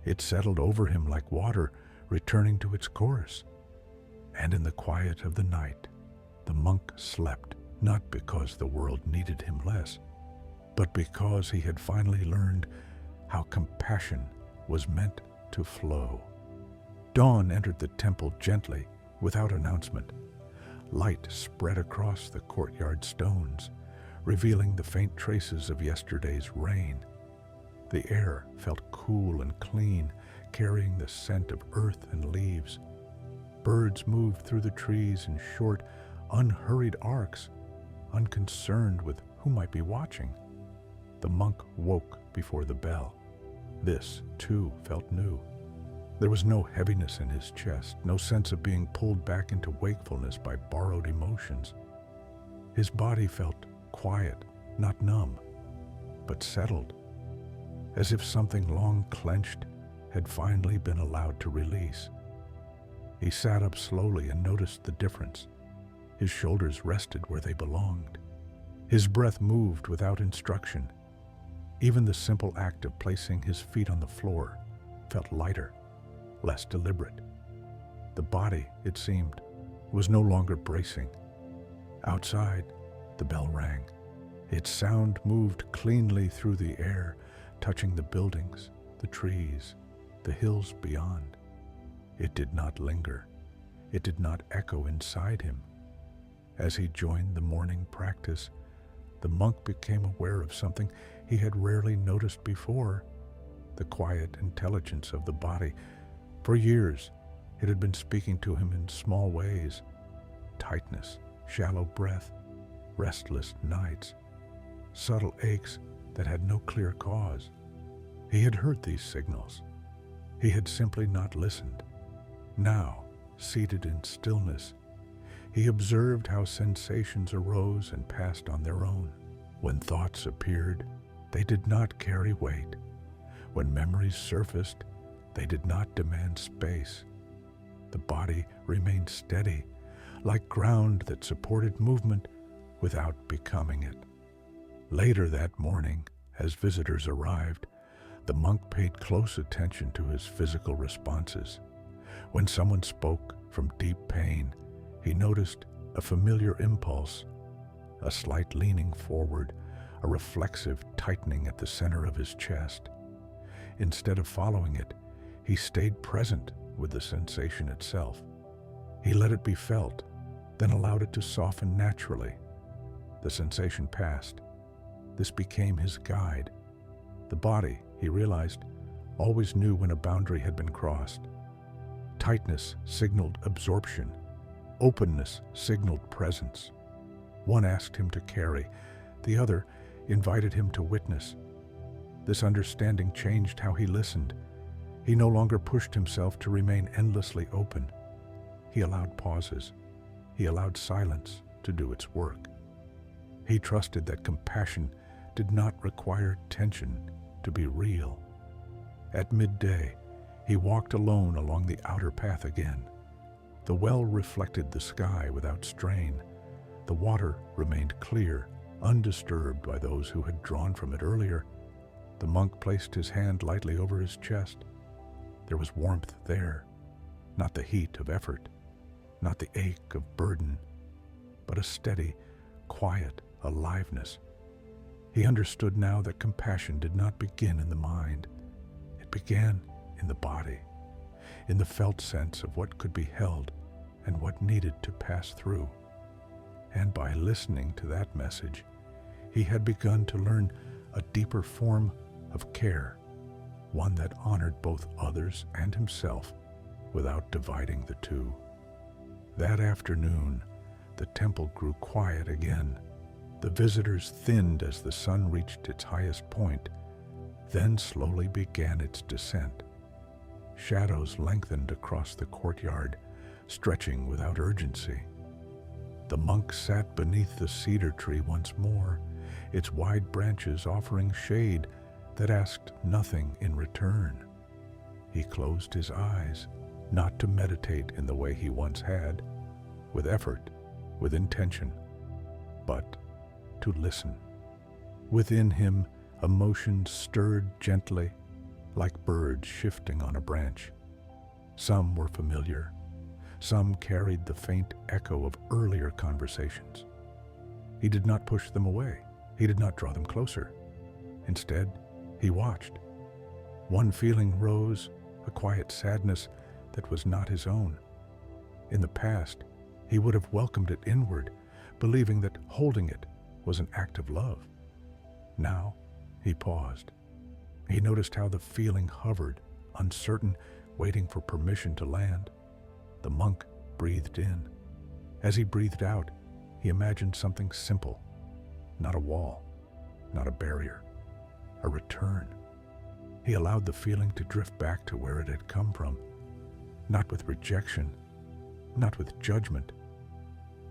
It settled over him like water returning to its course. And in the quiet of the night, the monk slept, not because the world needed him less, but because he had finally learned how compassion was meant to flow. Dawn entered the temple gently, without announcement. Light spread across the courtyard stones, revealing the faint traces of yesterday's rain. The air felt cool and clean, carrying the scent of earth and leaves. Birds moved through the trees in short, unhurried arcs, unconcerned with who might be watching. The monk woke before the bell. This, too, felt new. There was no heaviness in his chest, no sense of being pulled back into wakefulness by borrowed emotions. His body felt quiet, not numb, but settled, as if something long clenched had finally been allowed to release. He sat up slowly and noticed the difference. His shoulders rested where they belonged. His breath moved without instruction. Even the simple act of placing his feet on the floor felt lighter, less deliberate. The body, it seemed, was no longer bracing. Outside, the bell rang. Its sound moved cleanly through the air, touching the buildings, the trees, the hills beyond. It did not linger. It did not echo inside him. As he joined the morning practice, the monk became aware of something he had rarely noticed before: the quiet intelligence of the body. For years, it had been speaking to him in small ways: tightness, shallow breath, restless nights, subtle aches that had no clear cause. He had heard these signals. He had simply not listened. Now, seated in stillness, he observed how sensations arose and passed on their own. When thoughts appeared, they did not carry weight. When memories surfaced, they did not demand space. The body remained steady, like ground that supported movement without becoming it. Later that morning, as visitors arrived, The monk paid close attention to his physical responses. When someone spoke from deep pain, he noticed a familiar impulse, a slight leaning forward, a reflexive tightening at the center of his chest. Instead of following it, he stayed present with the sensation itself. He let it be felt, then allowed it to soften naturally. The sensation passed. This became his guide. The body, he realized, always knew when a boundary had been crossed. Tightness signaled absorption. Openness signaled presence. One asked him to carry, the other invited him to witness. This understanding changed how he listened. He no longer pushed himself to remain endlessly open. He allowed pauses. He allowed silence to do its work. He trusted that compassion did not require tension to be real. At midday, he walked alone along the outer path again. The well reflected the sky without strain. The water remained clear, undisturbed by those who had drawn from it earlier. The monk placed his hand lightly over his chest. There was warmth there, not the heat of effort, not the ache of burden, but a steady, quiet aliveness. He understood now that compassion did not begin in the mind. It began in the body, in the felt sense of what could be held and what needed to pass through. And by listening to that message, he had begun to learn a deeper form of care, one that honored both others and himself without dividing the two. That afternoon, the temple grew quiet again. The visitors thinned as the sun reached its highest point, then slowly began its descent. Shadows lengthened across the courtyard, stretching without urgency. The monk sat beneath the cedar tree once more, its wide branches offering shade that asked nothing in return. He closed his eyes, not to meditate in the way he once had, with effort, with intention, but to listen. Within him, emotions stirred gently, like birds shifting on a branch. Some were familiar. Some carried the faint echo of earlier conversations. He did not push them away. He did not draw them closer. Instead, he watched. One feeling rose, a quiet sadness that was not his own. In the past, he would have welcomed it inward, believing that holding it was an act of love. Now, he paused. He noticed how the feeling hovered, uncertain, waiting for permission to land. The monk breathed in. As he breathed out, he imagined something simple. Not a wall, not a barrier, a return. He allowed the feeling to drift back to where it had come from, not with rejection, not with judgment,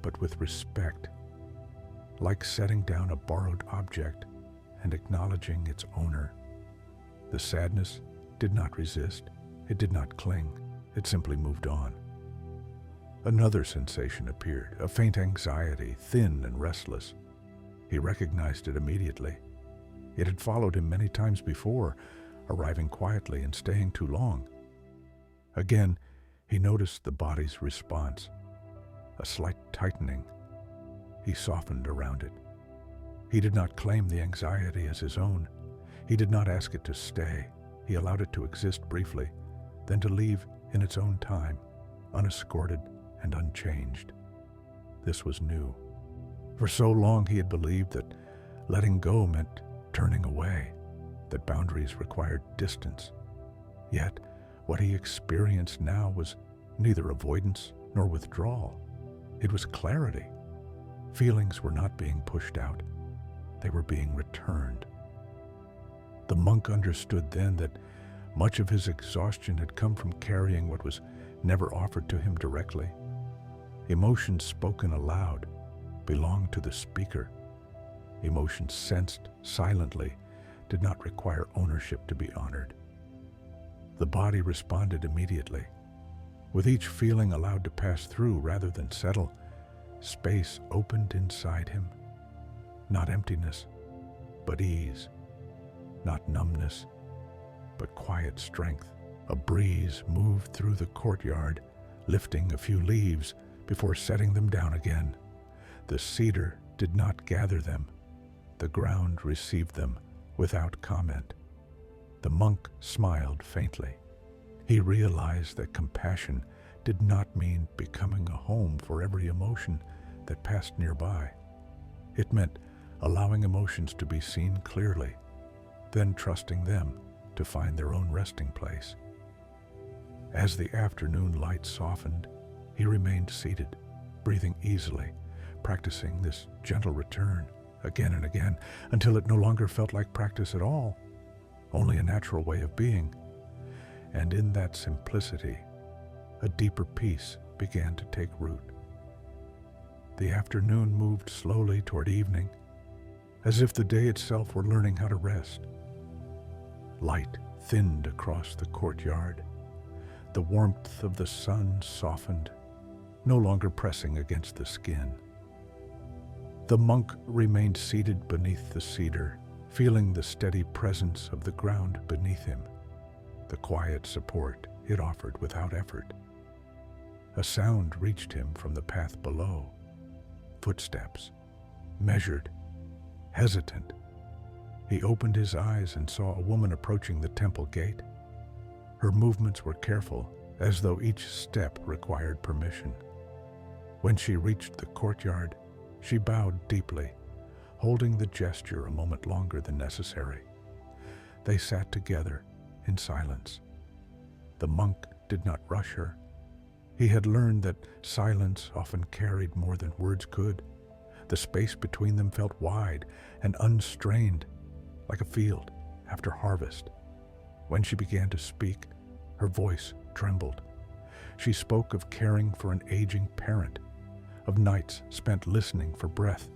but with respect, like setting down a borrowed object and acknowledging its owner. The sadness did not resist, it did not cling, it simply moved on. Another sensation appeared, a faint anxiety, thin and restless. He recognized it immediately. It had followed him many times before, arriving quietly and staying too long. Again, he noticed the body's response, a slight tightening. He softened around it. He did not claim the anxiety as his own. He did not ask it to stay. He allowed it to exist briefly, then to leave in its own time, unescorted and unchanged. This was new. For so long he had believed that letting go meant turning away, that boundaries required distance. Yet, what he experienced now was neither avoidance nor withdrawal. It was clarity. Feelings were not being pushed out. They were being returned. The monk understood then that much of his exhaustion had come from carrying what was never offered to him directly. Emotions spoken aloud belonged to the speaker. Emotions sensed silently did not require ownership to be honored. The body responded immediately. With each feeling allowed to pass through rather than settle, space opened inside him. Not emptiness, but ease. Not numbness, but quiet strength. A breeze moved through the courtyard, lifting a few leaves before setting them down again. The cedar did not gather them. The ground received them without comment. The monk smiled faintly. He realized that compassion did not mean becoming a home for every emotion that passed nearby. It meant allowing emotions to be seen clearly, then trusting them to find their own resting place. As the afternoon light softened, he remained seated, breathing easily, practicing this gentle return again and again until it no longer felt like practice at all, only a natural way of being. And in that simplicity, a deeper peace began to take root. The afternoon moved slowly toward evening, as if the day itself were learning how to rest. Light thinned across the courtyard. The warmth of the sun softened, no longer pressing against the skin. The monk remained seated beneath the cedar, feeling the steady presence of the ground beneath him, the quiet support it offered without effort. A sound reached him from the path below. Footsteps, measured, hesitant. He opened his eyes and saw a woman approaching the temple gate. Her movements were careful, as though each step required permission. When she reached the courtyard, she bowed deeply, holding the gesture a moment longer than necessary. They sat together in silence. The monk did not rush her. He had learned that silence often carried more than words could. The space between them felt wide and unstrained, like a field after harvest. When she began to speak, her voice trembled. She spoke of caring for an aging parent, of nights spent listening for breath,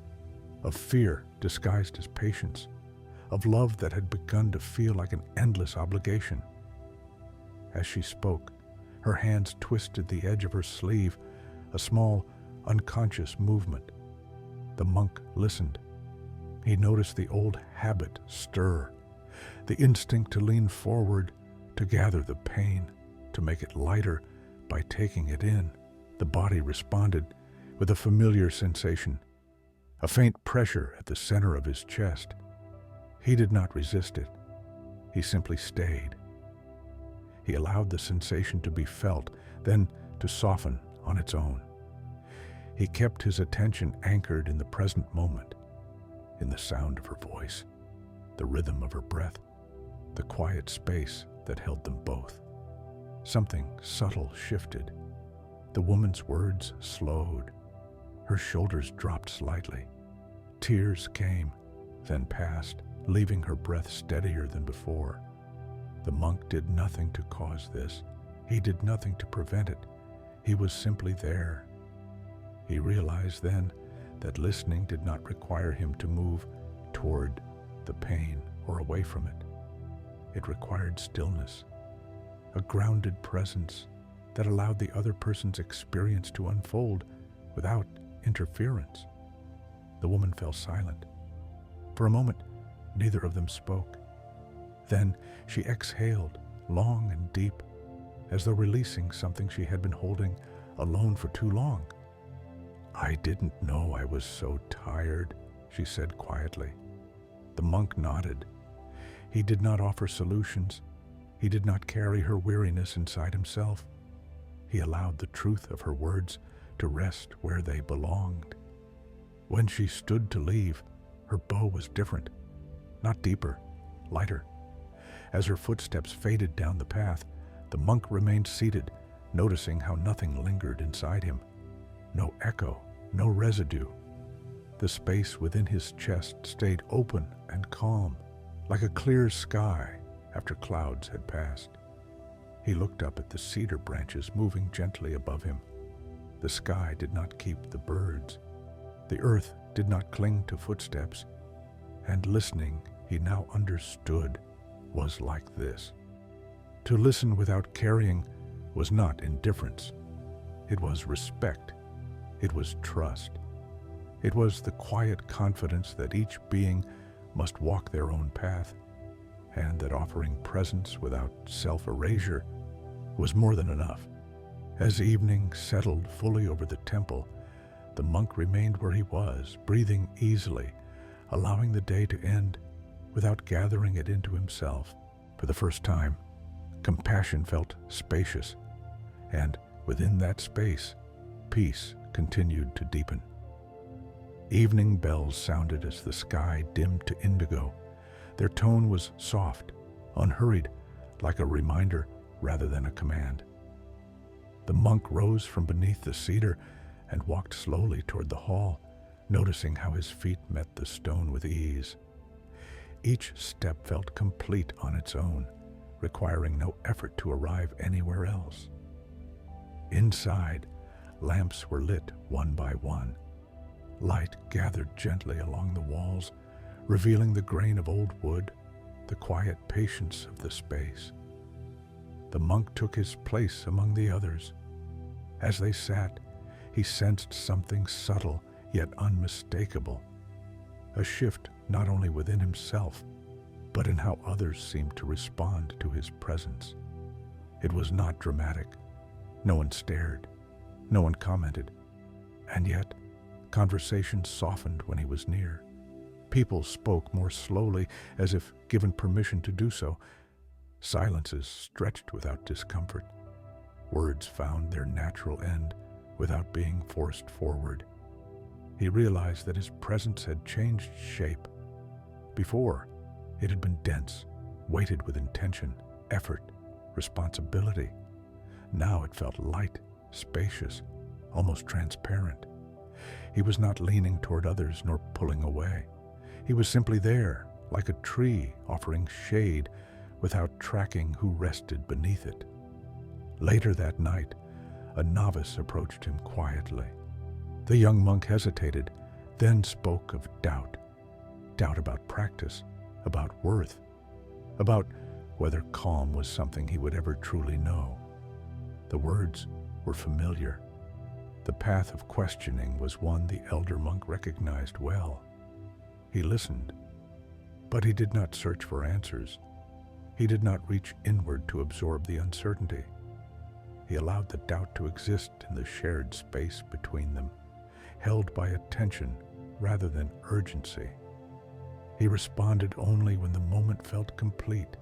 of fear disguised as patience, of love that had begun to feel like an endless obligation. As she spoke, her hands twisted the edge of her sleeve, a small, unconscious movement. The monk listened. He noticed the old habit stir, the instinct to lean forward, to gather the pain, to make it lighter by taking it in. The body responded with a familiar sensation, a faint pressure at the center of his chest. He did not resist it. He simply stayed. He allowed the sensation to be felt, then to soften on its own. He kept his attention anchored in the present moment, in the sound of her voice, the rhythm of her breath, the quiet space that held them both. Something subtle shifted. The woman's words slowed. Her shoulders dropped slightly. Tears came, then passed, leaving her breath steadier than before. The monk did nothing to cause this. He did nothing to prevent it. He was simply there. He realized then that listening did not require him to move toward the pain or away from it. It required stillness, a grounded presence that allowed the other person's experience to unfold without interference. The woman fell silent. For a moment, neither of them spoke. Then she exhaled, long and deep, as though releasing something she had been holding alone for too long. "I didn't know I was so tired," she said quietly. The monk nodded. He did not offer solutions. He did not carry her weariness inside himself. He allowed the truth of her words to rest where they belonged. When she stood to leave, her bow was different, not deeper, lighter. As her footsteps faded down the path, the monk remained seated, noticing how nothing lingered inside him. No echo, no residue. The space within his chest stayed open and calm, like a clear sky after clouds had passed. He looked up at the cedar branches moving gently above him. The sky did not keep the birds. The earth did not cling to footsteps. And listening, he now understood, was like this. To listen without carrying was not indifference. It was respect. It was trust. It was the quiet confidence that each being must walk their own path, and that offering presence without self-erasure was more than enough. As evening settled fully over the temple, the monk remained where he was, breathing easily, allowing the day to end without gathering it into himself. For the first time, compassion felt spacious, and within that space, peace continued to deepen. Evening bells sounded as the sky dimmed to indigo. Their tone was soft, unhurried, like a reminder rather than a command. The monk rose from beneath the cedar and walked slowly toward the hall, noticing how his feet met the stone with ease. Each step felt complete on its own, requiring no effort to arrive anywhere else. Inside, lamps were lit one by one. Light gathered gently along the walls, revealing the grain of old wood, the quiet patience of the space. The monk took his place among the others. As they sat, he sensed something subtle yet unmistakable, a shift not only within himself, but in how others seemed to respond to his presence. It was not dramatic. No one stared, no one commented, and yet conversation softened when he was near. People spoke more slowly, as if given permission to do so. Silences stretched without discomfort. Words found their natural end without being forced forward. He realized that his presence had changed shape. Before, it had been dense, weighted with intention, effort, responsibility. Now it felt light, spacious, almost transparent. He was not leaning toward others nor pulling away. He was simply there, like a tree offering shade without tracking who rested beneath it. Later that night, a novice approached him quietly. The young monk hesitated, then spoke of doubt. Doubt about practice, about worth, about whether calm was something he would ever truly know. The words were familiar. The path of questioning was one the elder monk recognized well. He listened, but he did not search for answers. He did not reach inward to absorb the uncertainty. He allowed the doubt to exist in the shared space between them, held by attention rather than urgency. He responded only when the moment felt complete,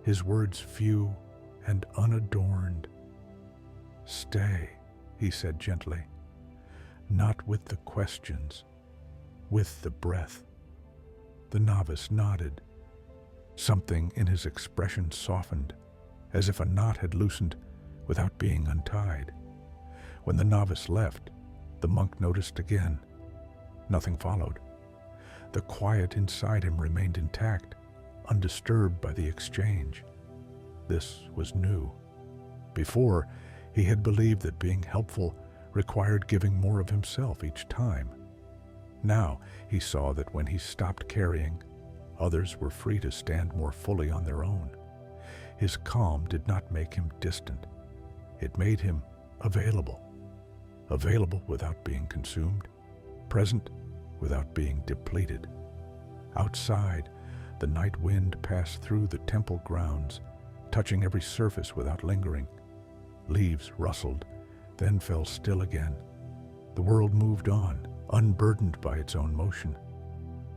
his words few and unadorned. "Stay," he said gently, "not with the questions, with the breath." The novice nodded. Something in his expression softened, as if a knot had loosened without being untied. When the novice left, the monk noticed again. Nothing followed. The quiet inside him remained intact, undisturbed by the exchange. This was new. Before, he had believed that being helpful required giving more of himself each time. Now he saw that when he stopped carrying, others were free to stand more fully on their own. His calm did not make him distant. It made him available. Available without being consumed, present without being depleted. Outside, the night wind passed through the temple grounds, touching every surface without lingering. Leaves rustled, then fell still again. The world moved on, unburdened by its own motion.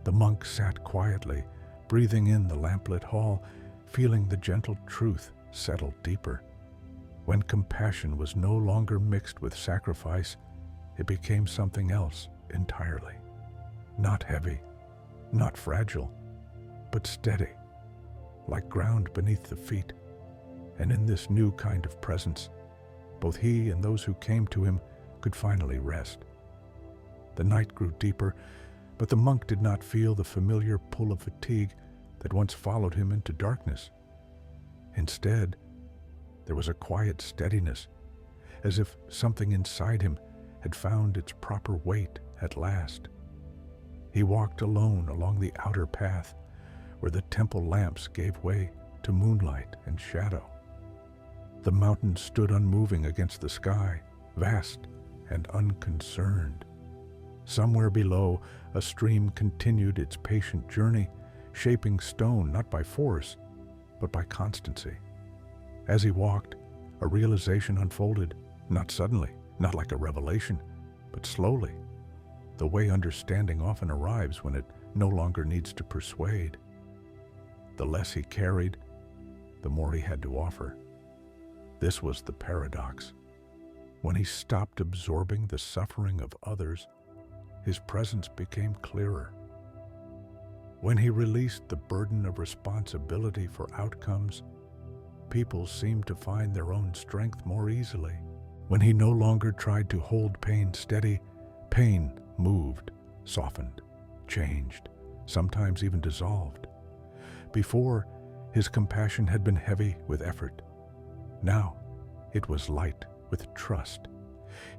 The monk sat quietly, breathing in the lamplit hall, feeling the gentle truth settle deeper. When compassion was no longer mixed with sacrifice, it became something else entirely. Not heavy, not fragile, but steady, like ground beneath the feet. And in this new kind of presence, both he and those who came to him could finally rest. The night grew deeper, but the monk did not feel the familiar pull of fatigue that once followed him into darkness. Instead, there was a quiet steadiness, as if something inside him had found its proper weight at last. He walked alone along the outer path, where the temple lamps gave way to moonlight and shadow. The mountain stood unmoving against the sky, vast and unconcerned. Somewhere below, a stream continued its patient journey, shaping stone not by force, but by constancy. As he walked, a realization unfolded, not suddenly, not like a revelation, but slowly, the way understanding often arrives when it no longer needs to persuade. The less he carried, the more he had to offer. This was the paradox. When he stopped absorbing the suffering of others, his presence became clearer. When he released the burden of responsibility for outcomes, people seemed to find their own strength more easily. When he no longer tried to hold pain steady, pain moved, softened, changed, sometimes even dissolved. Before, his compassion had been heavy with effort. Now, it was light with trust.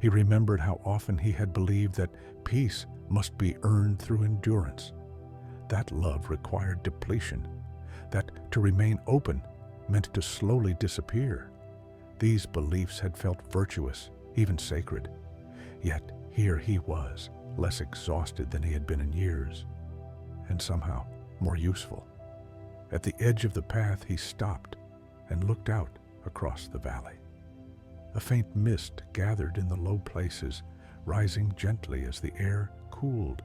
He remembered how often he had believed that peace must be earned through endurance. That love required depletion, that to remain open meant to slowly disappear. These beliefs had felt virtuous, even sacred. Yet here he was, less exhausted than he had been in years, and somehow more useful. At the edge of the path, he stopped and looked out across the valley. A faint mist gathered in the low places, rising gently as the air cooled.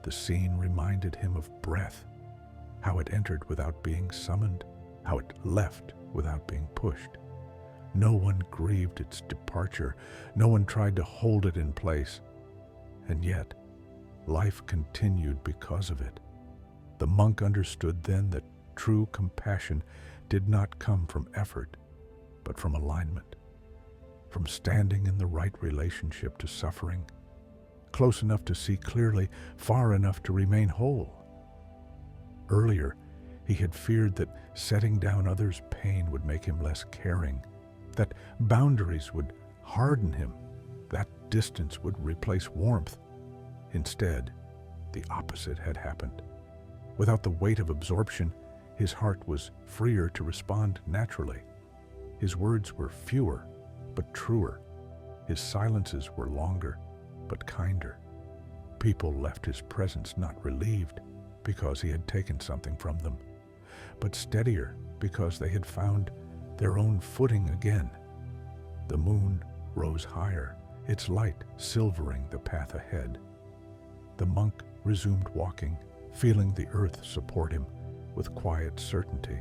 The scene reminded him of breath, how it entered without being summoned, how it left without being pushed. No one grieved its departure, no one tried to hold it in place. And yet, life continued because of it. The monk understood then that true compassion did not come from effort, but from alignment, from standing in the right relationship to suffering, close enough to see clearly, far enough to remain whole. Earlier, he had feared that setting down others' pain would make him less caring, that boundaries would harden him, that distance would replace warmth. Instead, the opposite had happened. Without the weight of absorption, his heart was freer to respond naturally. His words were fewer, but truer. His silences were longer, but kinder. People left his presence not relieved because he had taken something from them, but steadier because they had found their own footing again. The moon rose higher, its light silvering the path ahead. The monk resumed walking, feeling the earth support him with quiet certainty.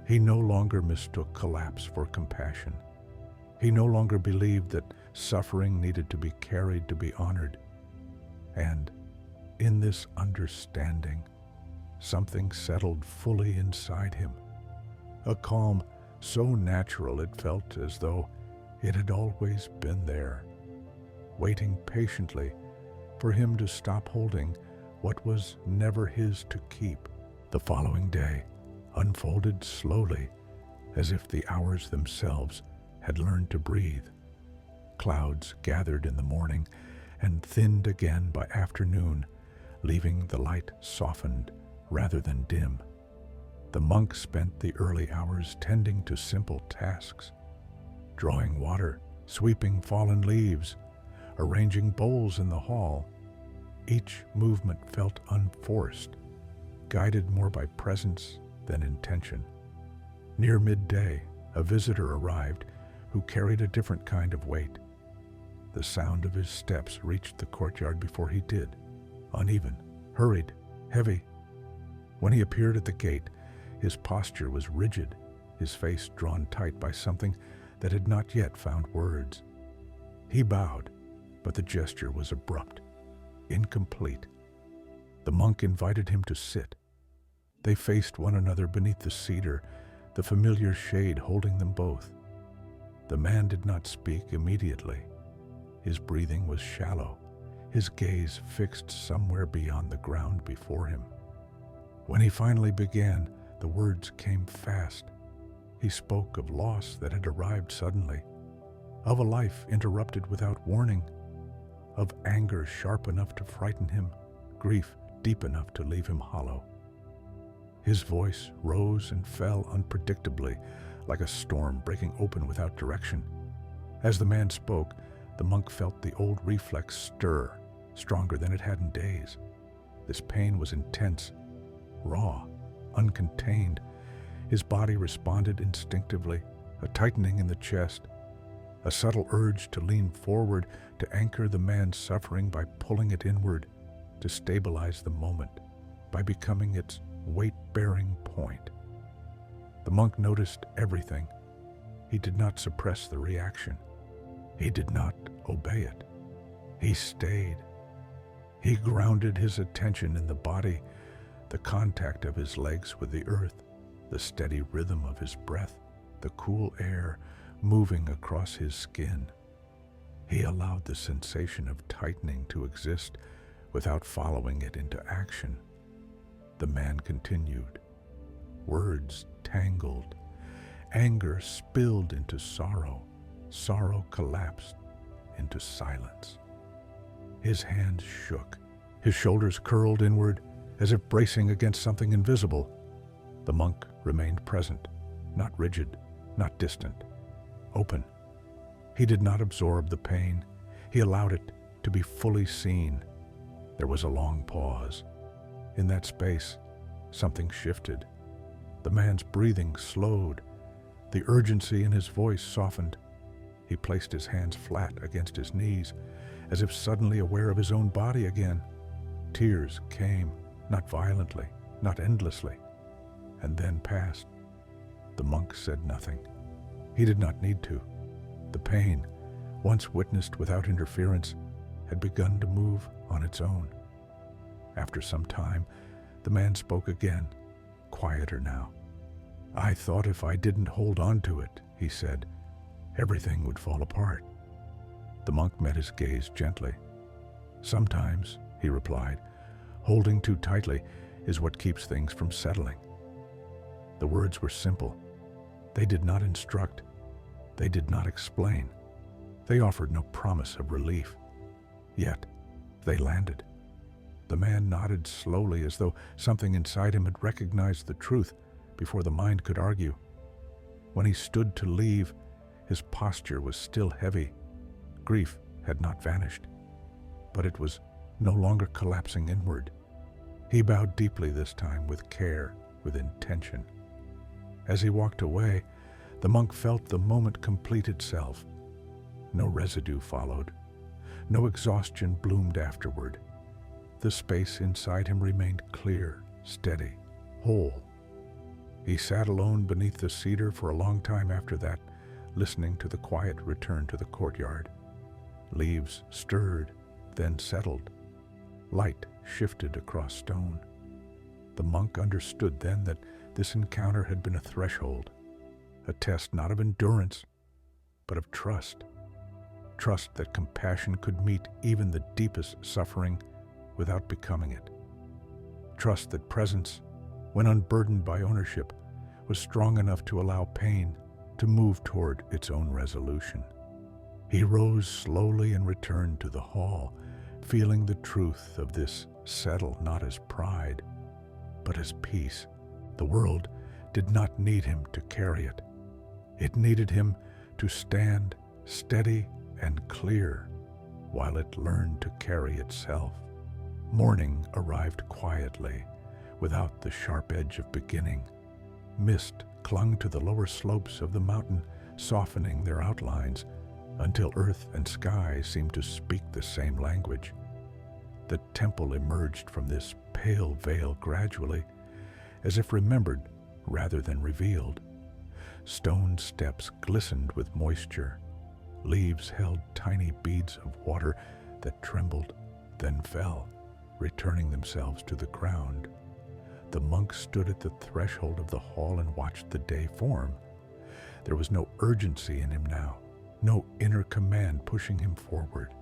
He no longer mistook collapse for compassion. He no longer believed that suffering needed to be carried to be honored. And in this understanding, something settled fully inside him. A calm so natural it felt as though it had always been there, waiting patiently for him to stop holding what was never his to keep. The following day unfolded slowly, as if the hours themselves had learned to breathe. Clouds gathered in the morning and thinned again by afternoon, leaving the light softened rather than dim. The monk spent the early hours tending to simple tasks, drawing water, sweeping fallen leaves, arranging bowls in the hall. Each movement felt unforced, guided more by presence than intention. Near midday, a visitor arrived who carried a different kind of weight. The sound of his steps reached the courtyard before he did, uneven, hurried, heavy. When he appeared at the gate, his posture was rigid, his face drawn tight by something that had not yet found words. He bowed, but the gesture was abrupt, incomplete. The monk invited him to sit. They faced one another beneath the cedar, the familiar shade holding them both. The man did not speak immediately. His breathing was shallow, his gaze fixed somewhere beyond the ground before him. When he finally began, the words came fast. He spoke of loss that had arrived suddenly, of a life interrupted without warning, of anger sharp enough to frighten him, grief deep enough to leave him hollow. His voice rose and fell unpredictably, like a storm breaking open without direction. As the man spoke, the monk felt the old reflex stir, stronger than it had in days. This pain was intense, raw, uncontained. His body responded instinctively, a tightening in the chest, a subtle urge to lean forward to anchor the man's suffering by pulling it inward, to stabilize the moment by becoming its weight-bearing point. The monk noticed everything. He did not suppress the reaction. He did not obey it. He stayed. He grounded his attention in the body, the contact of his legs with the earth, the steady rhythm of his breath, the cool air moving across his skin. He allowed the sensation of tightening to exist without following it into action. The man continued. Words tangled. Anger spilled into sorrow. Sorrow collapsed into silence. His hands shook. His shoulders curled inward as if bracing against something invisible. The monk remained present, not rigid, not distant, open. He did not absorb the pain. He allowed it to be fully seen. There was a long pause. In that space, something shifted. The man's breathing slowed. The urgency in his voice softened. He placed his hands flat against his knees, as if suddenly aware of his own body again. Tears came, not violently, not endlessly, and then passed. The monk said nothing. He did not need to. The pain, once witnessed without interference, had begun to move on its own. After some time, the man spoke again, quieter now. "I thought if I didn't hold on to it," he said, "everything would fall apart." The monk met his gaze gently. "Sometimes," he replied, "holding too tightly is what keeps things from settling." The words were simple. They did not instruct. They did not explain. They offered no promise of relief. Yet, they landed. The man nodded slowly, as though something inside him had recognized the truth before the mind could argue. When he stood to leave, his posture was still heavy. Grief had not vanished, but it was no longer collapsing inward. He bowed deeply this time, with care, with intention. As he walked away, the monk felt the moment complete itself. No residue followed. No exhaustion bloomed afterward. The space inside him remained clear, steady, whole. He sat alone beneath the cedar for a long time after that, listening to the quiet return to the courtyard. Leaves stirred, then settled. Light shifted across stone. The monk understood then that this encounter had been a threshold, a test not of endurance, but of trust. Trust that compassion could meet even the deepest suffering without becoming it. Trust that presence, when unburdened by ownership, was strong enough to allow pain to move toward its own resolution. He rose slowly and returned to the hall, feeling the truth of this settle not as pride, but as peace. The world did not need him to carry it. It needed him to stand steady and clear while it learned to carry itself. Morning arrived quietly, without the sharp edge of beginning. Mist clung to the lower slopes of the mountain, softening their outlines until earth and sky seemed to speak the same language. The temple emerged from this pale veil gradually, as if remembered rather than revealed. Stone steps glistened with moisture. Leaves held tiny beads of water that trembled, then fell, returning themselves to the ground. The monk stood at the threshold of the hall and watched the day form. There was no urgency in him now, no inner command pushing him forward.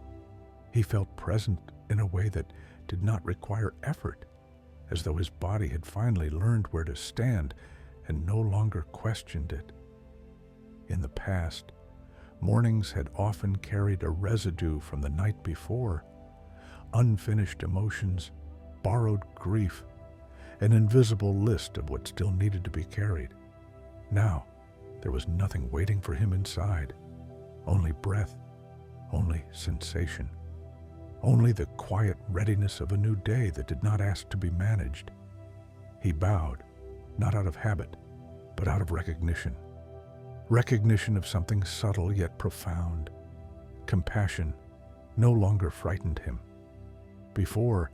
He felt present in a way that did not require effort, as though his body had finally learned where to stand and no longer questioned it. In the past, mornings had often carried a residue from the night before, unfinished emotions, borrowed grief, an invisible list of what still needed to be carried. Now, there was nothing waiting for him inside, only breath, only sensation, only the quiet readiness of a new day that did not ask to be managed. He bowed, not out of habit, but out of recognition. Recognition of something subtle yet profound. Compassion no longer frightened him. Before,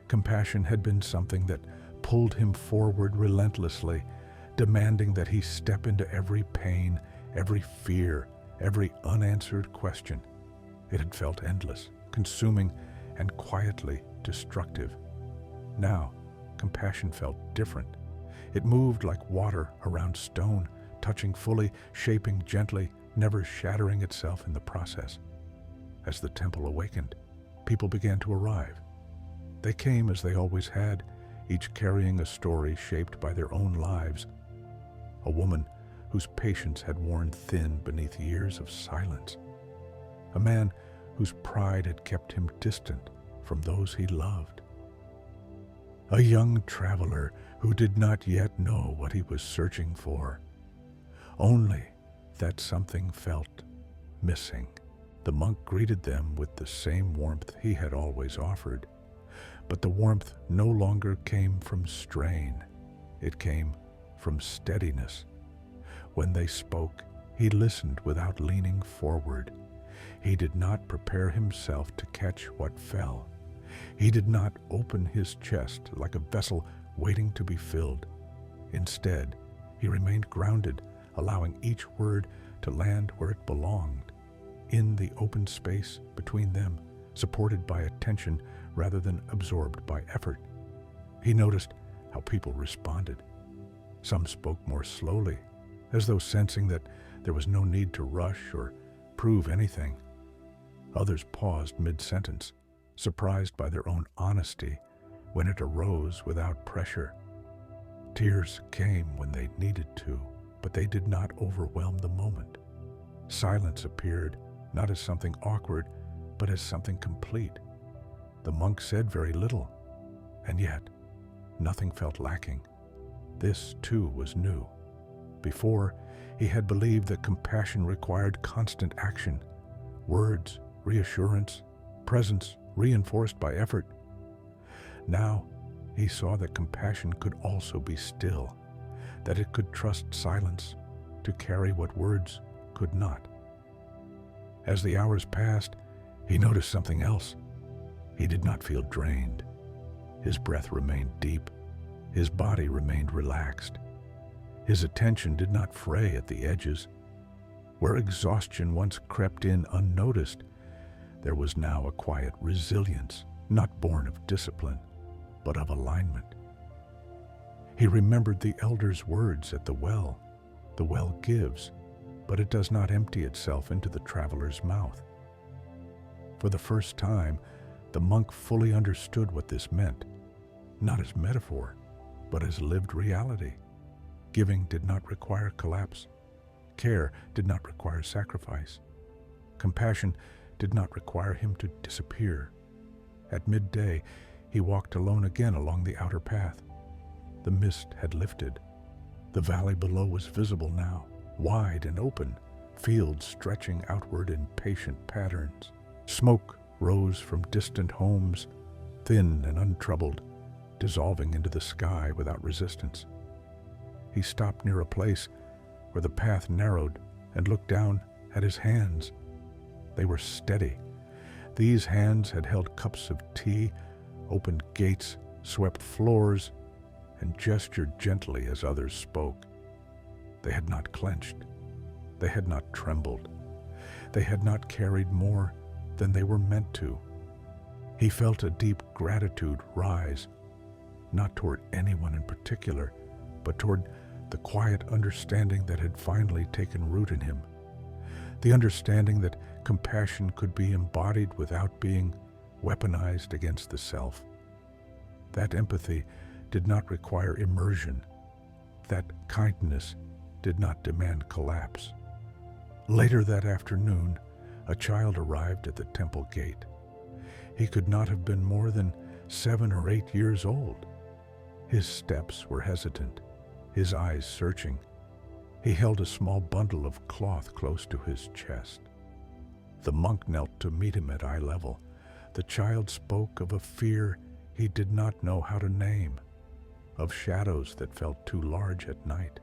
compassion had been something that pulled him forward relentlessly, demanding that he step into every pain, every fear, every unanswered question. It had felt endless, consuming, and quietly destructive. Now, compassion felt different. It moved like water around stone, touching fully, shaping gently, never shattering itself in the process. As the temple awakened, people began to arrive. They came as they always had, each carrying a story shaped by their own lives. A woman whose patience had worn thin beneath years of silence. A man whose pride had kept him distant from those he loved. A young traveler who did not yet know what he was searching for, only that something felt missing. The monk greeted them with the same warmth he had always offered, but the warmth no longer came from strain. It came from steadiness. When they spoke, he listened without leaning forward. He did not prepare himself to catch what fell. He did not open his chest like a vessel waiting to be filled. Instead, he remained grounded, allowing each word to land where it belonged, in the open space between them, supported by attention rather than absorbed by effort. He noticed how people responded. Some spoke more slowly, as though sensing that there was no need to rush or prove anything. Others paused mid-sentence, surprised by their own honesty when it arose without pressure. Tears came when they needed to, but they did not overwhelm the moment. Silence appeared not as something awkward, but as something complete. The monk said very little, and yet nothing felt lacking. This, too, was new. Before, he had believed that compassion required constant action, words, reassurance, presence reinforced by effort. Now, he saw that compassion could also be still, that it could trust silence to carry what words could not. As the hours passed, he noticed something else. He did not feel drained. His breath remained deep. His body remained relaxed. His attention did not fray at the edges. Where exhaustion once crept in unnoticed, there was now a quiet resilience, not born of discipline, but of alignment. He remembered the elder's words at the well. The well gives, but it does not empty itself into the traveler's mouth. For the first time, the monk fully understood what this meant, not as metaphor, but as lived reality. Giving did not require collapse. Care did not require sacrifice. Compassion did not require him to disappear. At midday, he walked alone again along the outer path. The mist had lifted. The valley below was visible now, wide and open, fields stretching outward in patient patterns. Smoke rose from distant homes, thin and untroubled, dissolving into the sky without resistance. He stopped near a place where the path narrowed and looked down at his hands. They were steady. These hands had held cups of tea, opened gates, swept floors, and gestured gently as others spoke. They had not clenched. They had not trembled. They had not carried more than they were meant to. He felt a deep gratitude rise, not toward anyone in particular, but toward the quiet understanding that had finally taken root in him. The understanding that compassion could be embodied without being weaponized against the self. That empathy did not require immersion. That kindness did not demand collapse. Later that afternoon, a child arrived at the temple gate. He could not have been more than 7 or 8 years old. His steps were hesitant, his eyes searching. He held a small bundle of cloth close to his chest. The monk knelt to meet him at eye level. The child spoke of a fear he did not know how to name, of shadows that felt too large at night.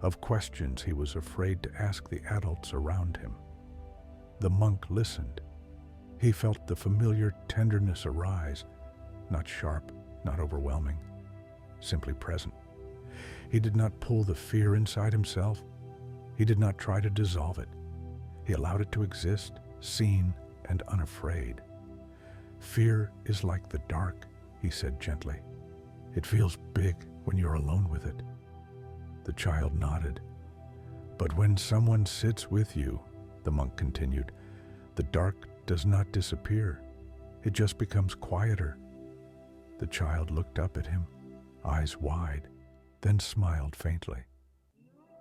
of questions he was afraid to ask the adults around him. The monk listened. He felt the familiar tenderness arise, not sharp, not overwhelming, simply present. He did not pull the fear inside himself. He did not try to dissolve it. He allowed it to exist, seen and unafraid. "Fear is like the dark," he said gently. "It feels big when you're alone with it." The child nodded. "But when someone sits with you," the monk continued, "the dark does not disappear. It just becomes quieter." The child looked up at him, eyes wide, then smiled faintly.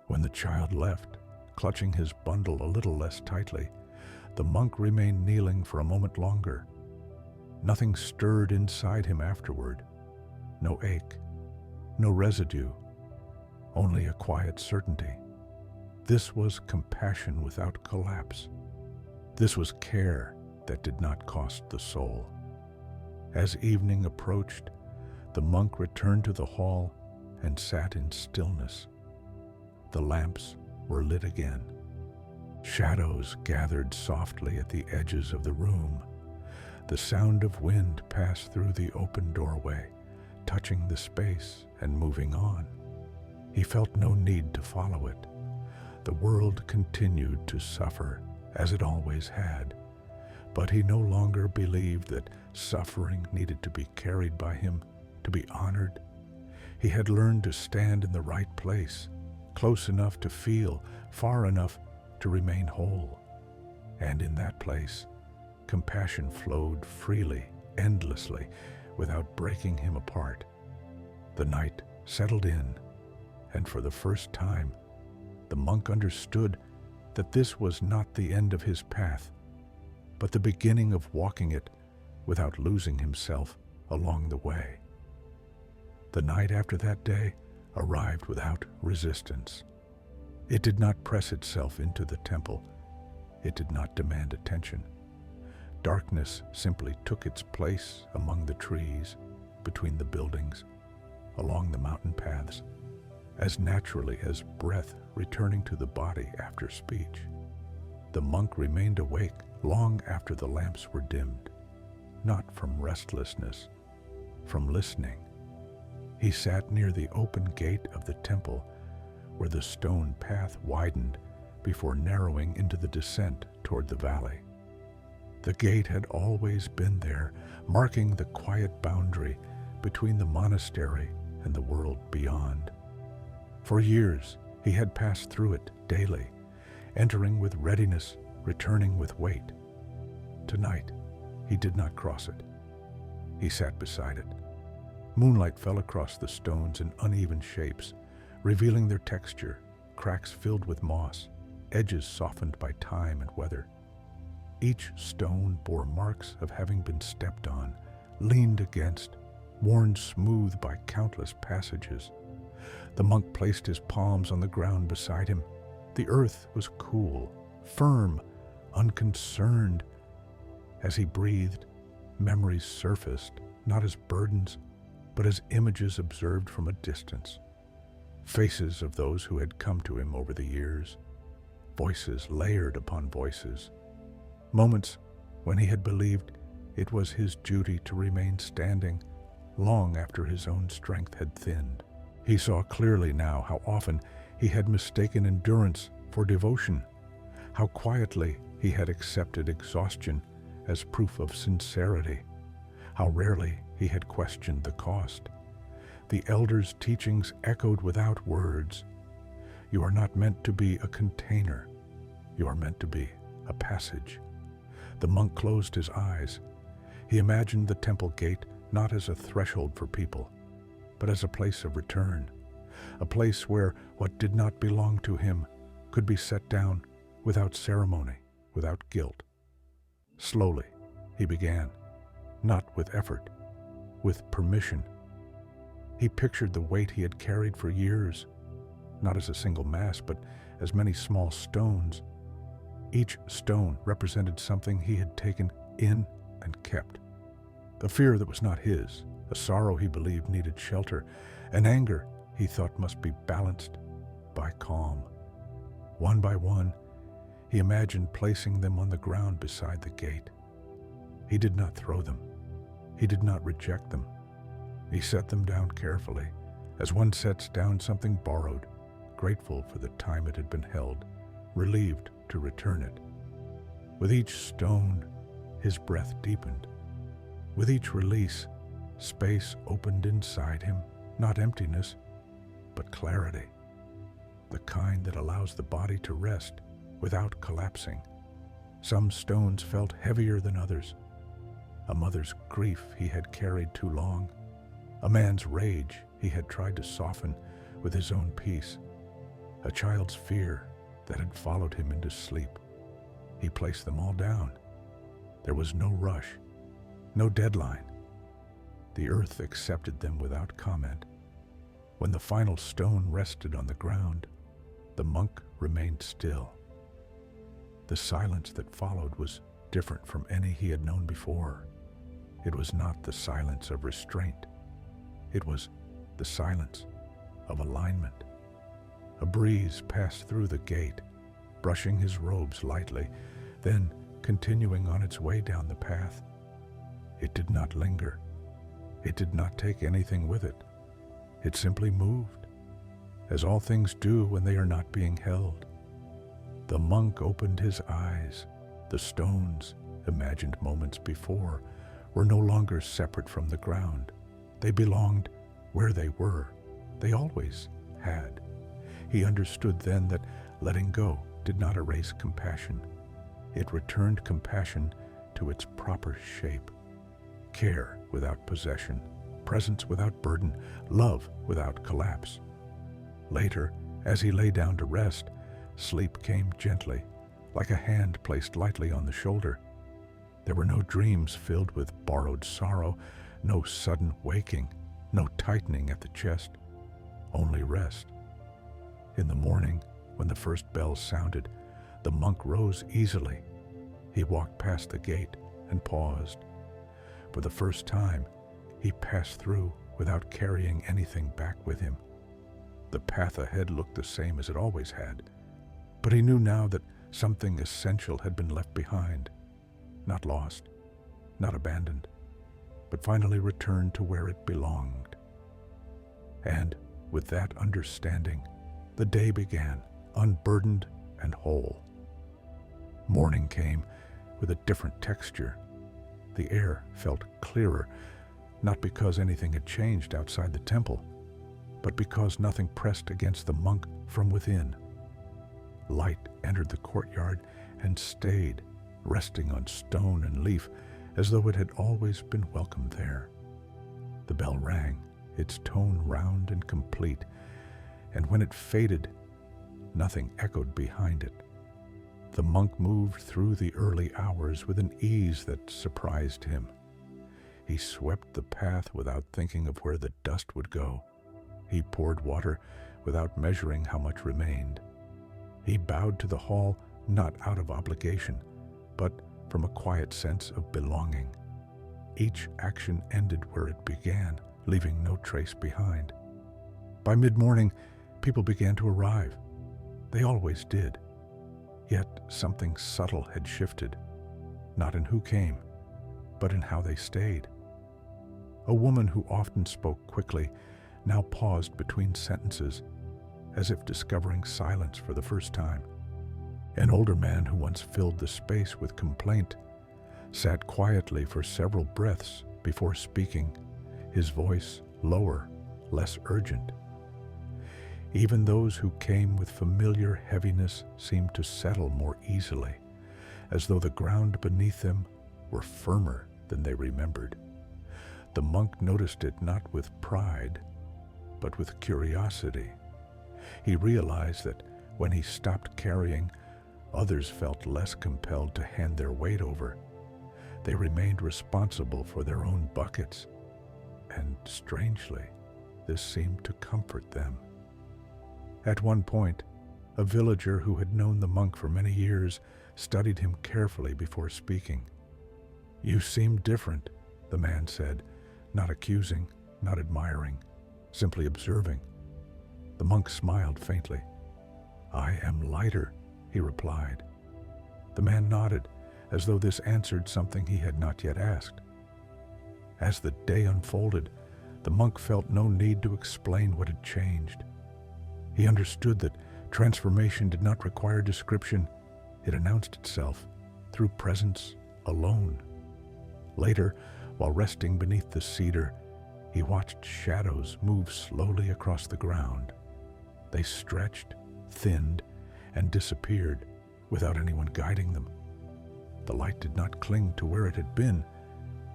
When the child left, clutching his bundle a little less tightly, the monk remained kneeling for a moment longer. Nothing stirred inside him afterward. No ache, no residue, only a quiet certainty. This was compassion without collapse. This was care that did not cost the soul. As evening approached, the monk returned to the hall and sat in stillness. The lamps were lit again. Shadows gathered softly at the edges of the room. The sound of wind passed through the open doorway, touching the space and moving on. He felt no need to follow it. The world continued to suffer, as it always had, but he no longer believed that suffering needed to be carried by him, to be honored. He had learned to stand in the right place, close enough to feel, far enough to remain whole. And in that place, compassion flowed freely, endlessly, without breaking him apart. The night settled in, and for the first time, the monk understood that this was not the end of his path, but the beginning of walking it without losing himself along the way. The night after that day arrived without resistance. It did not press itself into the temple. It did not demand attention. Darkness simply took its place among the trees, between the buildings, along the mountain paths, as naturally as breath returning to the body after speech. The monk remained awake long after the lamps were dimmed, not from restlessness, from listening. He sat near the open gate of the temple, where the stone path widened before narrowing into the descent toward the valley. The gate had always been there, marking the quiet boundary between the monastery and the world beyond. For years, he had passed through it daily, entering with readiness, returning with weight. Tonight, he did not cross it. He sat beside it. Moonlight fell across the stones in uneven shapes, revealing their texture, cracks filled with moss, edges softened by time and weather. Each stone bore marks of having been stepped on, leaned against, worn smooth by countless passages. The monk placed his palms on the ground beside him. The earth was cool, firm, unconcerned. As he breathed, memories surfaced, not as burdens, but as images observed from a distance. Faces of those who had come to him over the years, voices layered upon voices, moments when he had believed it was his duty to remain standing long after his own strength had thinned. He saw clearly now how often he had mistaken endurance for devotion, how quietly he had accepted exhaustion as proof of sincerity, how rarely he had questioned the cost. The elders' teachings echoed without words. You are not meant to be a container. You are meant to be a passage. The monk closed his eyes. He imagined the temple gate not as a threshold for people, but as a place of return, a place where what did not belong to him could be set down without ceremony, without guilt. Slowly, he began, not with effort, with permission. He pictured the weight he had carried for years, not as a single mass, but as many small stones. Each stone represented something he had taken in and kept. A fear that was not his, a sorrow he believed needed shelter, an anger he thought must be balanced. by calm. One by one, he imagined placing them on the ground beside the gate. He did not throw them. He did not reject them. He set them down carefully, as one sets down something borrowed, grateful for the time it had been held, relieved to return it. With each stone, his breath deepened. With each release, space opened inside him, not emptiness, but clarity, the kind that allows the body to rest without collapsing. Some stones felt heavier than others. A mother's grief he had carried too long, a man's rage he had tried to soften with his own peace, a child's fear that had followed him into sleep. He placed them all down. There was no rush, no deadline. The earth accepted them without comment. When the final stone rested on the ground, the monk remained still. The silence that followed was different from any he had known before. It was not the silence of restraint. It was the silence of alignment. A breeze passed through the gate, brushing his robes lightly, then continuing on its way down the path. It did not linger. It did not take anything with it. It simply moved, as all things do when they are not being held. The monk opened his eyes. The stones, imagined moments before, were no longer separate from the ground. They belonged where they were. They always had. He understood then that letting go did not erase compassion. It returned compassion to its proper shape. Care without possession, presence without burden, love without collapse. Later, as he lay down to rest, sleep came gently, like a hand placed lightly on the shoulder. There were no dreams filled with borrowed sorrow, no sudden waking, no tightening at the chest, only rest. In the morning, when the first bell sounded, the monk rose easily. He walked past the gate and paused. For the first time, he passed through without carrying anything back with him. The path ahead looked the same as it always had, but he knew now that something essential had been left behind, not lost, not abandoned, but finally returned to where it belonged. And with that understanding, the day began, unburdened and whole. Morning came with a different texture. The air felt clearer, not because anything had changed outside the temple, but because nothing pressed against the monk from within. Light entered the courtyard and stayed, resting on stone and leaf, as though it had always been welcome there. The bell rang, its tone round and complete, and when it faded, nothing echoed behind it. The monk moved through the early hours with an ease that surprised him. He swept the path without thinking of where the dust would go. He poured water without measuring how much remained. He bowed to the hall not out of obligation, but from a quiet sense of belonging. Each action ended where it began, leaving no trace behind. By mid-morning, people began to arrive. They always did. Yet something subtle had shifted, not in who came, but in how they stayed. A woman who often spoke quickly now paused between sentences, as if discovering silence for the first time. An older man who once filled the space with complaint sat quietly for several breaths before speaking, his voice lower, less urgent. Even those who came with familiar heaviness seemed to settle more easily, as though the ground beneath them were firmer than they remembered. The monk noticed it not with pride, but with curiosity. He realized that when he stopped carrying, others felt less compelled to hand their weight over. They remained responsible for their own buckets, and strangely, this seemed to comfort them. At one point, a villager who had known the monk for many years studied him carefully before speaking. "You seem different," the man said, not accusing, not admiring, simply observing. The monk smiled faintly. "I am lighter," he replied. The man nodded, as though this answered something he had not yet asked. As the day unfolded, the monk felt no need to explain what had changed. He understood that transformation did not require description. It announced itself through presence alone. Later, while resting beneath the cedar, he watched shadows move slowly across the ground. They stretched, thinned, and disappeared without anyone guiding them. The light did not cling to where it had been.